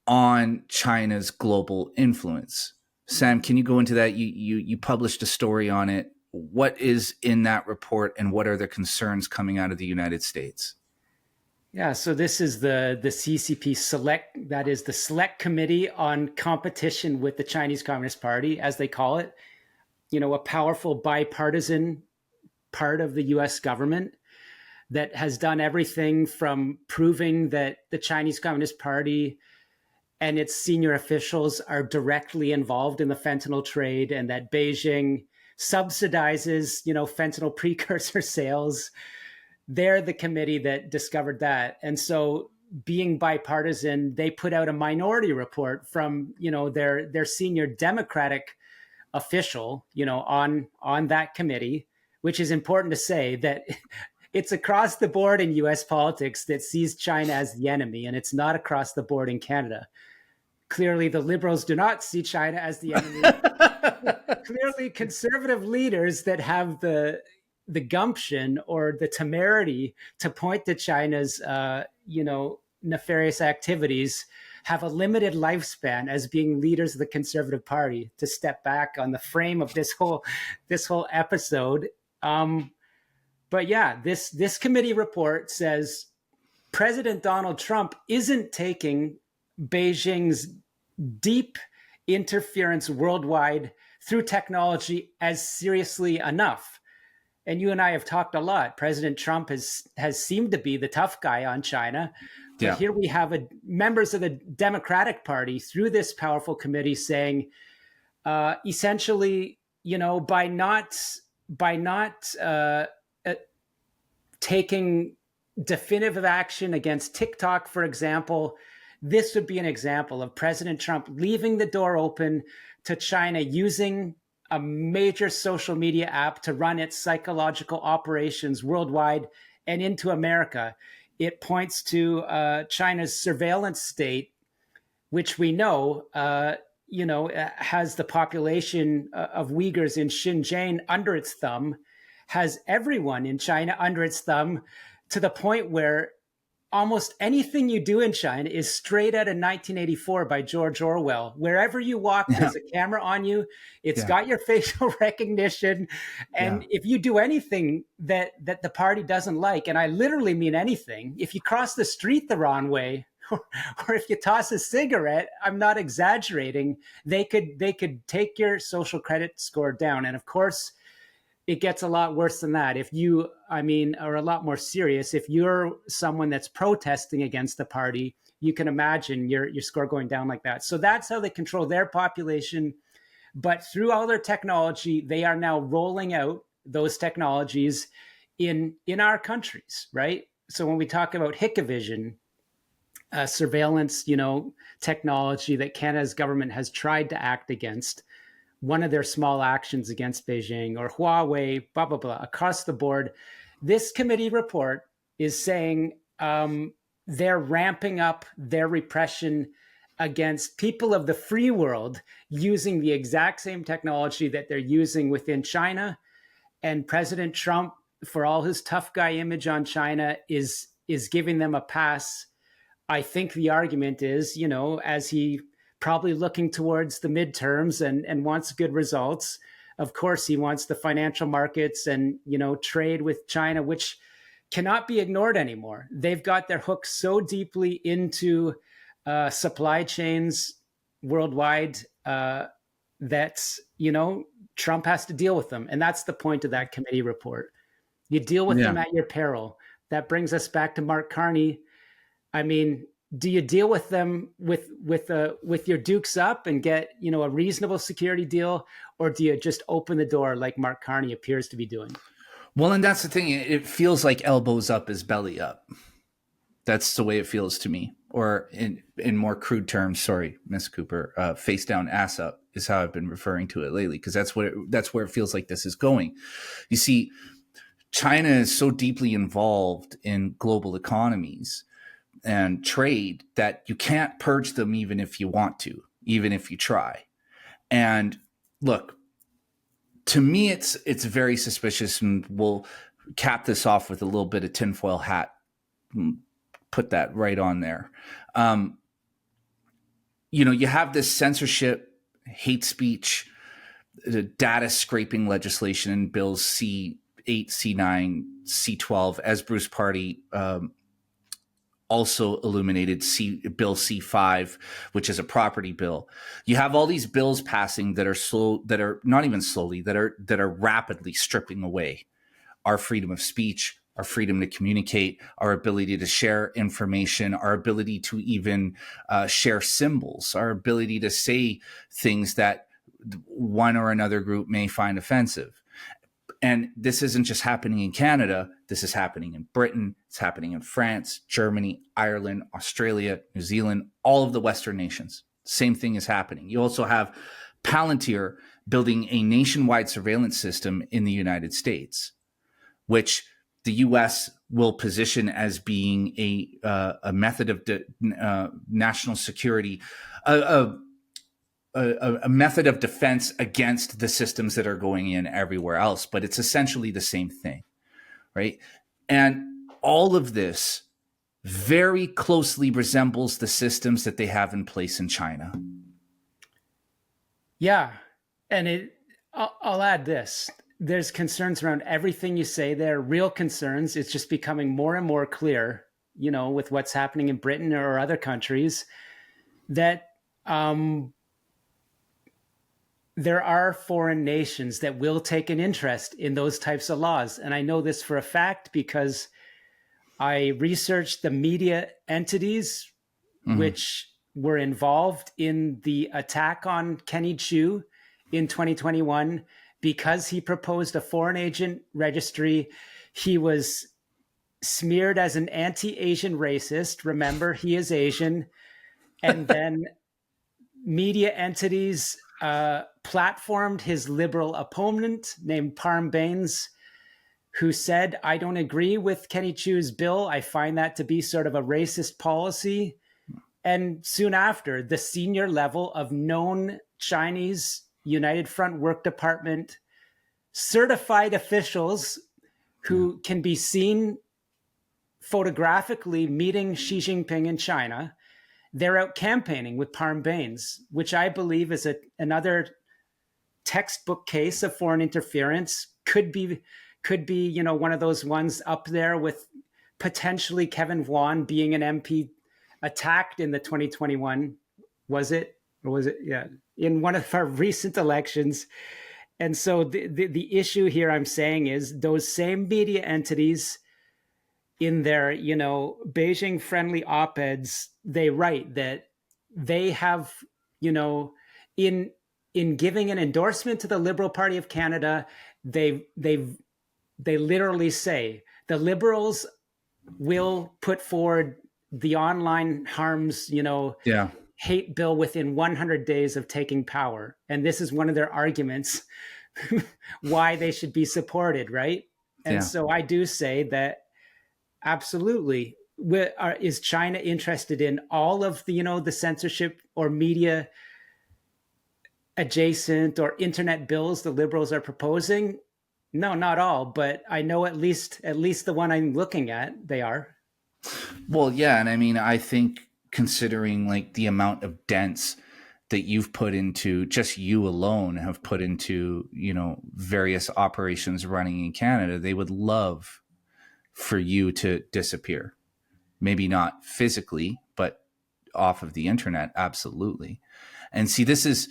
on China's global influence. Sam, can you go into that? You published a story on it. What is in that report and what are the concerns coming out of the United States? Yeah, so this is the CCP Select, that is the Select Committee on Competition with the Chinese Communist Party, as they call it, a powerful bipartisan part of the US government that has done everything from proving that the Chinese Communist Party and its senior officials are directly involved in the fentanyl trade and that Beijing subsidizes, fentanyl precursor sales. They're the committee that discovered that. And so being bipartisan, they put out a minority report from, their senior Democratic official, on that committee, which is important to say that it's across the board in US politics that sees China as the enemy, and it's not across the board in Canada. Clearly, the Liberals do not see China as the enemy. Clearly, conservative leaders that have the gumption or the temerity to point to China's, nefarious activities have a limited lifespan as being leaders of the Conservative Party. To step back on the frame of this whole episode. But yeah, this committee report says President Donald Trump isn't taking Beijing's deep interference worldwide through technology as seriously enough. And you and I have talked a lot. President Trump has seemed to be the tough guy on China. But here we have members of the Democratic Party through this powerful committee saying, essentially, by not taking definitive action against TikTok, for example, this would be an example of President Trump leaving the door open to China using a major social media app to run its psychological operations worldwide and into America. It points to China's surveillance state, which we know, has the population of Uyghurs in Xinjiang under its thumb, has everyone in China under its thumb, to the point where almost anything you do in China is straight out of 1984 by George Orwell. Wherever you walk, there's a camera on you. It's got your facial recognition. And if you do anything that the party doesn't like, and I literally mean anything, if you cross the street the wrong way, or if you toss a cigarette, I'm not exaggerating, they could take your social credit score down. And of course, it gets a lot worse than that. If you, or a lot more serious, if you're someone that's protesting against the party, you can imagine your score going down like that. So that's how they control their population. But through all their technology, they are now rolling out those technologies in our countries, right? So when we talk about Hikvision, surveillance, technology that Canada's government has tried to act against. One of their small actions against Beijing or Huawei, blah, blah, blah, across the board. This committee report is saying they're ramping up their repression against people of the free world using the exact same technology that they're using within China. And President Trump, for all his tough guy image on China, is giving them a pass. I think the argument is, as he probably looking towards the midterms and wants good results. Of course, he wants the financial markets and, trade with China, which cannot be ignored anymore. They've got their hooks so deeply into supply chains worldwide that, Trump has to deal with them. And that's the point of that committee report. You deal with them at your peril. That brings us back to Mark Carney. I mean, do you deal with them with your dukes up and get, a reasonable security deal, or do you just open the door like Mark Carney appears to be doing? Well, and that's the thing. It feels like elbows up is belly up. That's the way it feels to me. Or in more crude terms, sorry, Miss Cooper, face down, ass up is how I've been referring to it lately, because that's where it feels like this is going. You see, China is so deeply involved in global economies and trade that you can't purge them even if you want to, even if you try. And look, to me, it's very suspicious, and we'll cap this off with a little bit of tinfoil hat. Put that right on there. You have this censorship, hate speech, data scraping legislation in bills C8, C9, C12, as Bruce Party also illuminated, Bill C5, which is a property bill. You have all these bills passing that are slow, that are not even slowly, that are rapidly stripping away our freedom of speech, our freedom to communicate, our ability to share information, our ability to even share symbols, our ability to say things that one or another group may find offensive. And this isn't just happening in Canada. This is happening in Britain. It's happening in France, Germany, Ireland, Australia, New Zealand, all of the Western nations. Same thing is happening. You also have Palantir building a nationwide surveillance system in the United States, which the U.S. will position as being a method of national security, a method of defense against the systems that are going in everywhere else. But it's essentially the same thing, right? And all of this very closely resembles the systems that they have in place in China. Yeah. And I'll add this. There's concerns around everything you say there, real concerns. It's just becoming more and more clear, with what's happening in Britain or other countries, that there are foreign nations that will take an interest in those types of laws. And I know this for a fact because I researched the media entities which were involved in the attack on Kenny Chu in 2021. Because he proposed a foreign agent registry, he was smeared as an anti-Asian racist. Remember, he is Asian. And then media entities platformed his liberal opponent named Parm Baines, who said, I don't agree with Kenny Chu's bill. I find that to be sort of a racist policy. And soon after, the senior level of known Chinese United Front Work Department certified officials who can be seen photographically meeting Xi Jinping in China, they're out campaigning with Parm Baines, which I believe is another textbook case of foreign interference. Could be, one of those ones up there with potentially Kevin Vuan being an MP attacked in the 2021, was it? Or was it? Yeah. In one of our recent elections. And so the issue here I'm saying is those same media entities in their, Beijing friendly op-eds, they write that they have, in giving an endorsement to the Liberal Party of Canada, they literally say the Liberals will put forward the online harms, Yeah. hate bill within 100 days of taking power. And this is one of their arguments why they should be supported, right? And Yeah. so I do say that absolutely. Is China interested in all of the censorship or media adjacent or internet bills the liberals are proposing? No, not all, but I know at least the one I'm looking at, they are. Well, yeah, and I mean, I think considering like the amount of dents that you've put into, just you alone have put into, various operations running in Canada, they would love for you to disappear. Maybe not physically, but off of the internet, absolutely. And see, this is,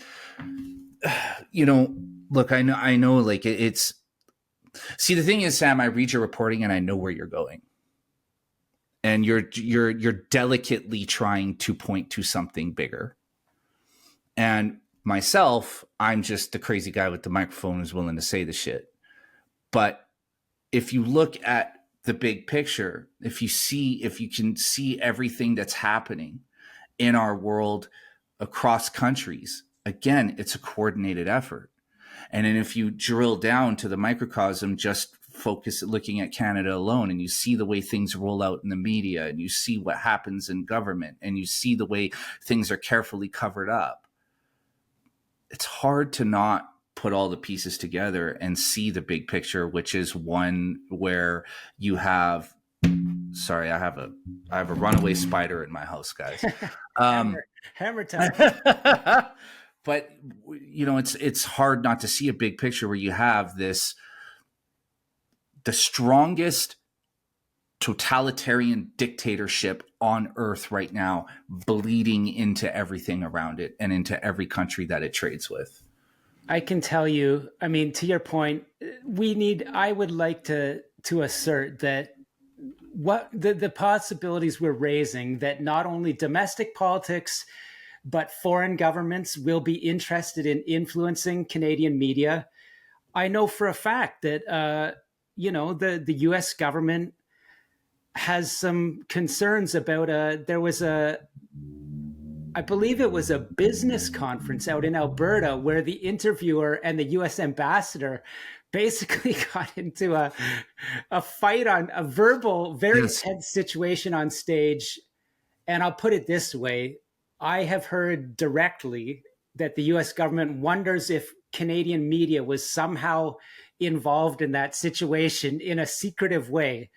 look, I know, like it's. See, the thing is, Sam, I read your reporting and I know where you're going, and you're delicately trying to point to something bigger. And myself, I'm just the crazy guy with the microphone who's willing to say the shit. But if you look at the big picture, if you can see everything that's happening in our world across countries, again, it's a coordinated effort. And then if you drill down to the microcosm, just focus looking at Canada alone, and you see the way things roll out in the media, and you see what happens in government, and you see the way things are carefully covered up, it's hard to not put all the pieces together and see the big picture, which is one where you have, sorry, I have a runaway spider in my house, guys. Hammer time. But it's hard not to see a big picture where you have the strongest totalitarian dictatorship on earth right now bleeding into everything around it and into every country that it trades with. I can tell you, I mean, to your point, I would like to assert that what the possibilities we're raising, that not only domestic politics, but foreign governments will be interested in influencing Canadian media. I know for a fact that, the US government has some concerns about, I believe it was a business conference out in Alberta where the interviewer and the US ambassador basically got into a fight on a verbal, very tense situation on stage. And I'll put it this way. I have heard directly that the US government wonders if Canadian media was somehow involved in that situation in a secretive way.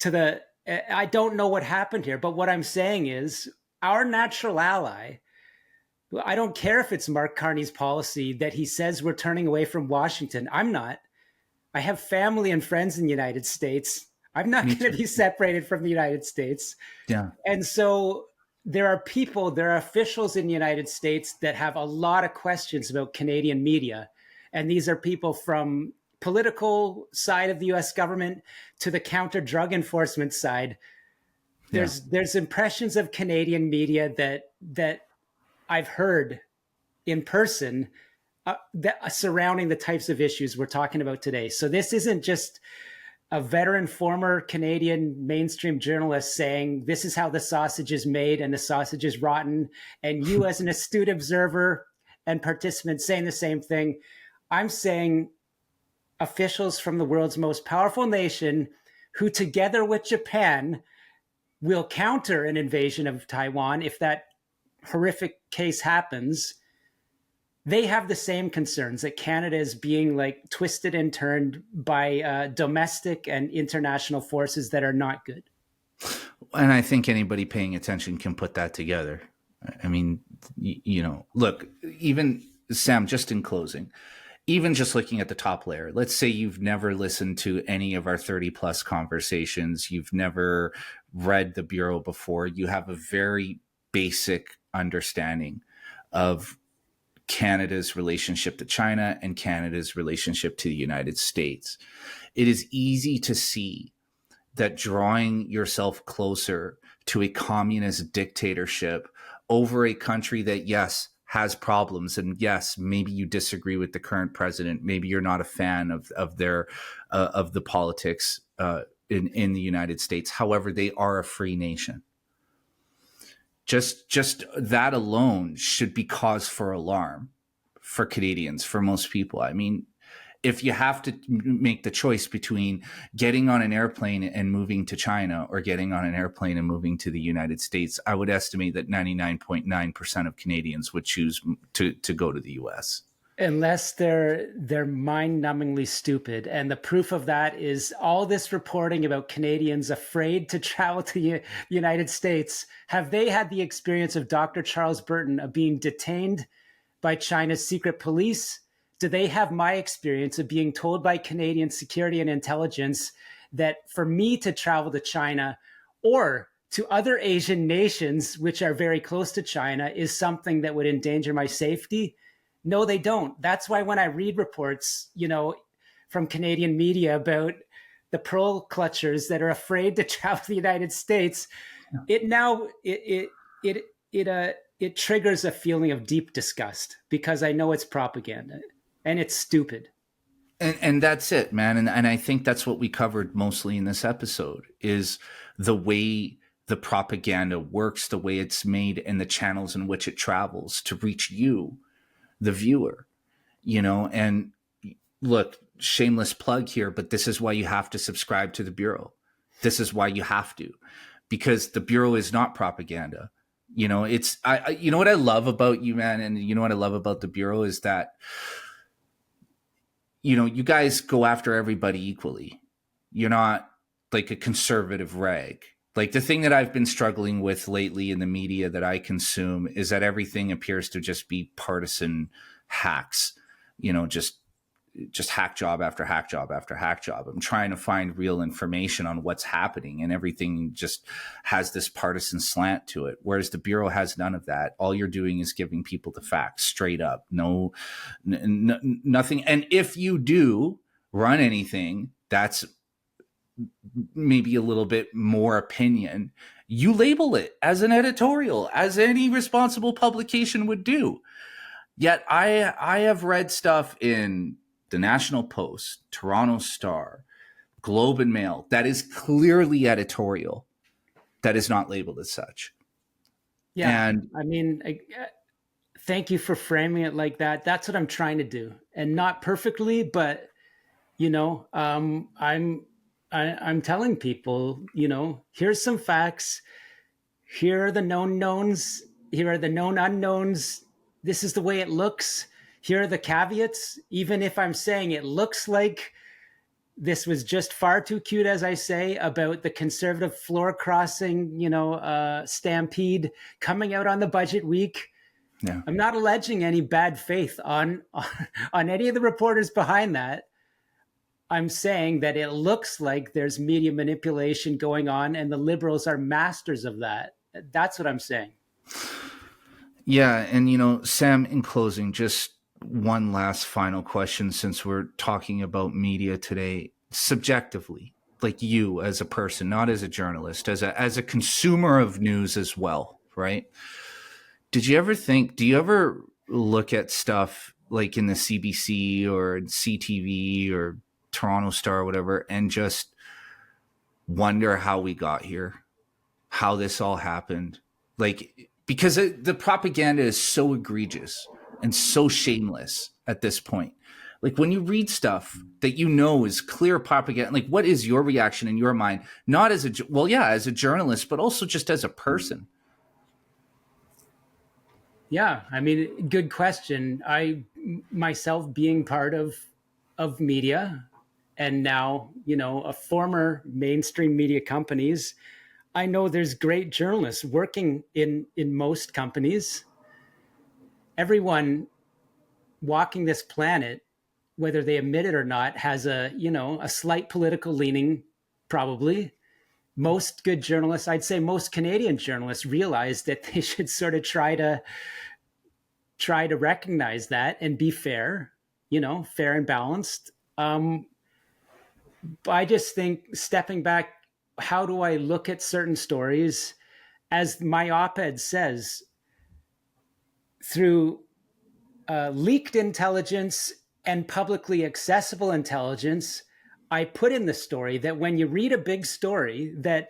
I don't know what happened here, but what I'm saying is our natural ally, I don't care if it's Mark Carney's policy that he says we're turning away from Washington. I'm not. I have family and friends in the United States. I'm not going to be separated from the United States. Yeah. And so there are officials in the United States that have a lot of questions about Canadian media. And these are people from political side of the US government to the counter drug enforcement side. There's impressions of Canadian media that I've heard in person that surrounding the types of issues we're talking about today. So this isn't just a veteran former Canadian mainstream journalist saying this is how the sausage is made and the sausage is rotten, and you as an astute observer and participant saying the same thing. I'm saying officials from the world's most powerful nation who, together with Japan, will counter an invasion of Taiwan if that horrific case happens. They have the same concerns that Canada is being like twisted and turned by domestic and international forces that are not good. And I think anybody paying attention can put that together. I mean, look, even Sam, just in closing, even just looking at the top layer, let's say you've never listened to any of our 30 plus conversations. You've never read the Bureau before. You have a very basic understanding of Canada's relationship to China and Canada's relationship to the United States. It is easy to see that drawing yourself closer to a communist dictatorship over a country that, yes, has problems, and yes, maybe you disagree with the current president, maybe you're not a fan of the politics in the United States. However, they are a free nation. Just that alone should be cause for alarm for Canadians, for most people. I mean, if you have to make the choice between getting on an airplane and moving to China or getting on an airplane and moving to the United States, I would estimate that 99.9% of Canadians would choose to go to the US. Unless they're mind-numbingly stupid. And the proof of that is all this reporting about Canadians afraid to travel to the United States. Have they had the experience of Dr. Charles Burton of being detained by China's secret police? Do they have my experience of being told by Canadian security and intelligence that for me to travel to China or to other Asian nations, which are very close to China, is something that would endanger my safety? No, they don't. That's why when I read reports, from Canadian media about the pearl clutchers that are afraid to travel to the United States, it triggers a feeling of deep disgust because I know it's propaganda and it's stupid. And that's it, man. And I think that's what we covered mostly in this episode is the way the propaganda works, the way it's made, and the channels in which it travels to reach you, the viewer, and look, shameless plug here, but this is why you have to subscribe to the Bureau. This is why you have to, because the Bureau is not propaganda. You know what I love about you, man. And you know what I love about the Bureau is that, you guys go after everybody equally. You're not like a conservative rag. Like the thing that I've been struggling with lately in the media that I consume is that everything appears to just be partisan hacks, just hack job after hack job after hack job. I'm trying to find real information on what's happening, and everything just has this partisan slant to it. Whereas the Bureau has none of that. All you're doing is giving people the facts straight up. Nothing. And if you do run anything that's maybe a little bit more opinion, you label it as an editorial, as any responsible publication would do. Yet I have read stuff in the National Post, Toronto Star, Globe and Mail that is clearly editorial, that is not labeled as such. Yeah, and I mean, thank you for framing it like that. That's what I'm trying to do, and not perfectly, but I'm telling people, here's some facts. Here are the known knowns. Here are the known unknowns. This is the way it looks. Here are the caveats. Even if I'm saying it looks like this was just far too cute, as I say, about the conservative floor crossing, stampede coming out on the budget week. Yeah. I'm not alleging any bad faith on any of the reporters behind that. I'm saying that it looks like there's media manipulation going on, and the Liberals are masters of that. That's what I'm saying. Yeah. And, Sam, in closing, just one last final question, since we're talking about media today, subjectively, like you as a person, not as a journalist, as a consumer of news as well, right? Do you ever look at stuff like in the CBC or CTV or Toronto Star or whatever, and just wonder how we got here, how this all happened? Like, because the propaganda is so egregious and so shameless at this point. Like when you read stuff that is clear propaganda, like what is your reaction in your mind? Not as as a journalist, but also just as a person. Yeah, I mean, good question. I myself being part of media, and now, a former mainstream media companies, I know there's great journalists working in most companies. Everyone walking this planet, whether they admit it or not, has a slight political leaning, probably. Most good journalists, I'd say most Canadian journalists, realize that they should sort of try to recognize that and be fair, fair and balanced. I just think, stepping back, how do I look at certain stories? As my op-ed says, through leaked intelligence and publicly accessible intelligence, I put in the story that when you read a big story that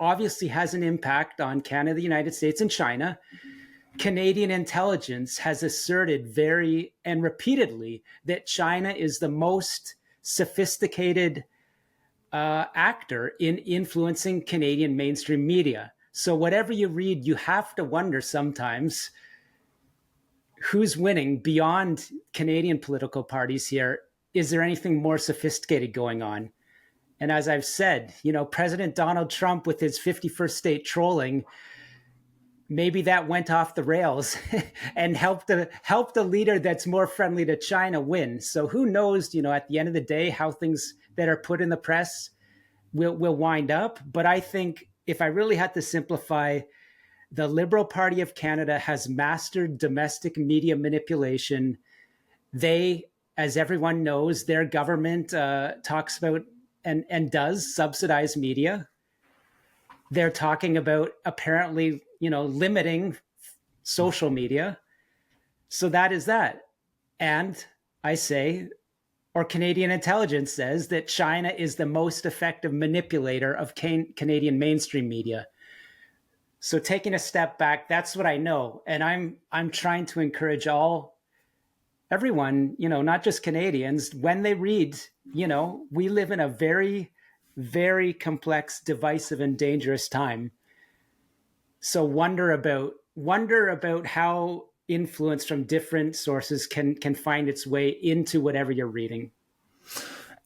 obviously has an impact on Canada, the United States, and China, Canadian intelligence has asserted very and repeatedly that China is the most sophisticated actor in influencing Canadian mainstream media. So whatever you read, you have to wonder sometimes who's winning beyond Canadian political parties here. Is there anything more sophisticated going on? And as I've said, President Donald Trump with his 51st state trolling, maybe that went off the rails and helped a leader that's more friendly to China win. So who knows, at the end of the day, how things that are put in the press will wind up. But I think if I really had to simplify, the Liberal Party of Canada has mastered domestic media manipulation. They, as everyone knows, their government talks about and does subsidize media. They're talking about apparently, limiting social media. So that is that. And I say, or Canadian intelligence says, that China is the most effective manipulator of Canadian mainstream media. So taking a step back, that's what I know. And I'm trying to encourage everyone, not just Canadians, when they read, we live in a very, very complex, divisive, and dangerous time. So wonder about how influence from different sources can find its way into whatever you're reading.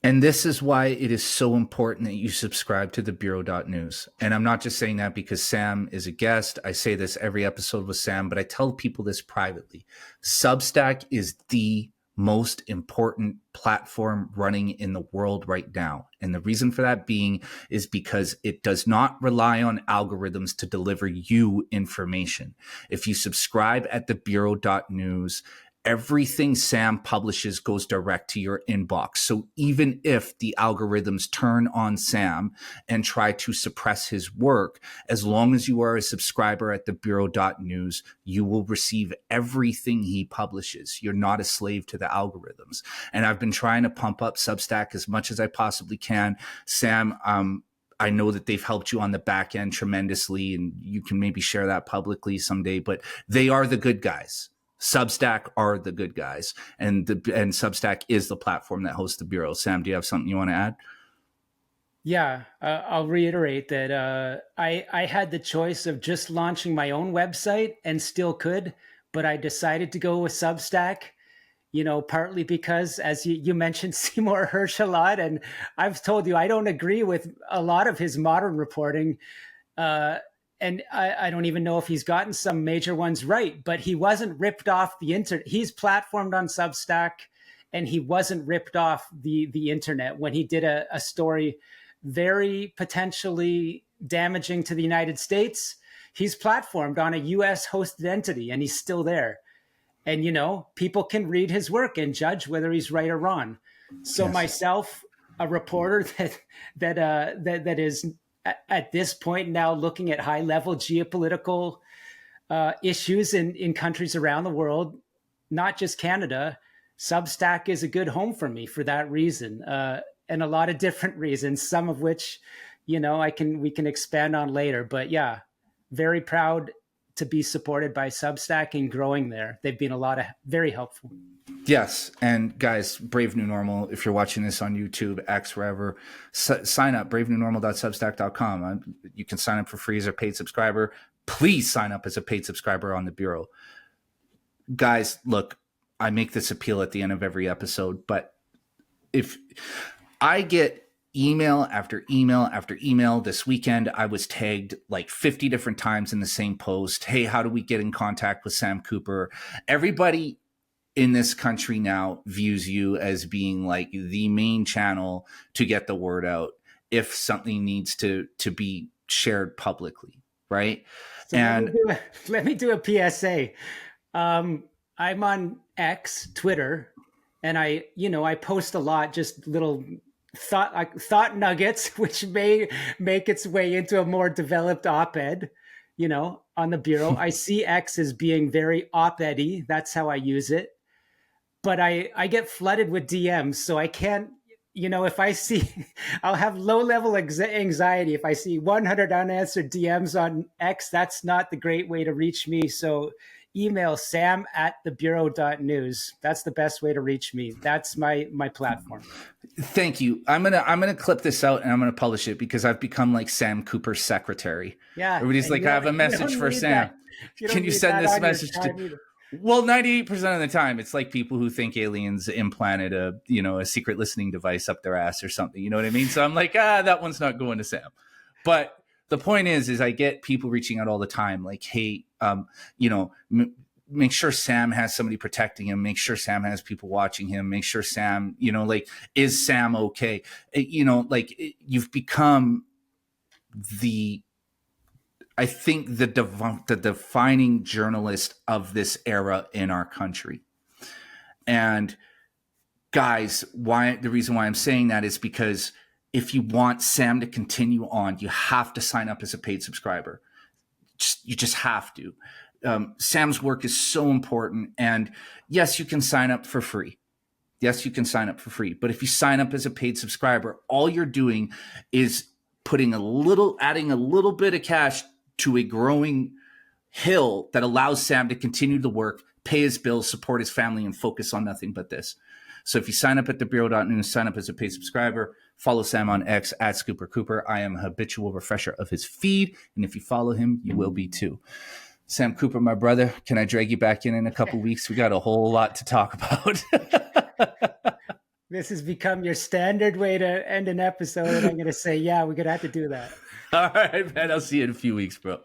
And this is why it is so important that you subscribe to the Bureau.news. And I'm not just saying that because Sam is a guest. I say this every episode with Sam, but I tell people this privately. Substack is the most important platform running in the world right now. And the reason for that being is because it does not rely on algorithms to deliver you information. If you subscribe at the Bureau.news, everything Sam publishes goes direct to your inbox. So even if the algorithms turn on Sam and try to suppress his work, as long as you are a subscriber at the Bureau.news, you will receive everything he publishes. You're not a slave to the algorithms. And I've been trying to pump up Substack as much as I possibly can. Sam, I know that they've helped you on the back end tremendously, and you can maybe share that publicly someday, but they are the good guys. Substack are the good guys, and Substack is the platform that hosts the Bureau. Sam, do you have something you want to add? Yeah, I'll reiterate that I had the choice of just launching my own website and still could, but I decided to go with Substack, partly because, as you mentioned, Seymour Hersh a lot, and I've told you I don't agree with a lot of his modern reporting. And I don't even know if he's gotten some major ones right, but he wasn't ripped off the internet. He's platformed on Substack, and he wasn't ripped off the internet when he did a story very potentially damaging to the United States. He's platformed on a U.S. hosted entity, and he's still there. And, people can read his work and judge whether he's right or wrong. So yes. Myself, a reporter that is at this point now looking at high level geopolitical issues in countries around the world, not just Canada, Substack is a good home for me for that reason, and a lot of different reasons, some of which, we can expand on later. But yeah, very proud to be supported by Substack and growing there. They've been very helpful. Yes. And guys, Brave New Normal, if you're watching this on YouTube, X, wherever, sign up, bravenewnormal.substack.com. You can sign up for free as a paid subscriber. Please sign up as a paid subscriber on the Bureau. Guys, look, I make this appeal at the end of every episode, but if I get email after email after email this weekend, I was tagged like 50 different times in the same post. Hey, how do we get in contact with Sam Cooper? Everybody in this country now views you as being like the main channel to get the word out if something needs to be shared publicly, right? So and let me do a PSA. I'm on X, Twitter, and I post a lot, just little thought nuggets, which may make its way into a more developed op-ed, on the Bureau. I see X as being very op-ed-y. That's how I use it. But I get flooded with DMs, so I can't, if I see, I'll have low-level anxiety if I see 100 unanswered DMs on X. That's not the great way to reach me. So email sam@thebureau.news. That's the best way to reach me. That's my platform. Thank you. I'm gonna clip this out and I'm gonna publish it because I've become like Sam Cooper's secretary. Yeah. Everybody's like, I have a message for Sam. Can you send this message to? Well, 98% of the time, it's like people who think aliens implanted a secret listening device up their ass or something. You know what I mean? So I'm like, that one's not going to Sam. But the point is I get people reaching out all the time, like, hey, make sure Sam has somebody protecting him. Make sure Sam has people watching him. Make sure Sam, is Sam okay? You've become I think the defining journalist of this era in our country. And guys, the reason why I'm saying that is because if you want Sam to continue on, you have to sign up as a paid subscriber. You just have to. Sam's work is so important. And yes, you can sign up for free. But if you sign up as a paid subscriber, all you're doing is adding a little bit of cash to a growing hill that allows Sam to continue the work, pay his bills, support his family, and focus on nothing but this. So if you sign up at thebureau.news, sign up as a paid subscriber, follow Sam on X @ScooperCooper. I am a habitual refresher of his feed. And if you follow him, you will be too. Sam Cooper, my brother, can I drag you back in a couple weeks? We got a whole lot to talk about. This has become your standard way to end an episode. And I'm going to say, yeah, we're going to have to do that. All right, man. I'll see you in a few weeks, bro.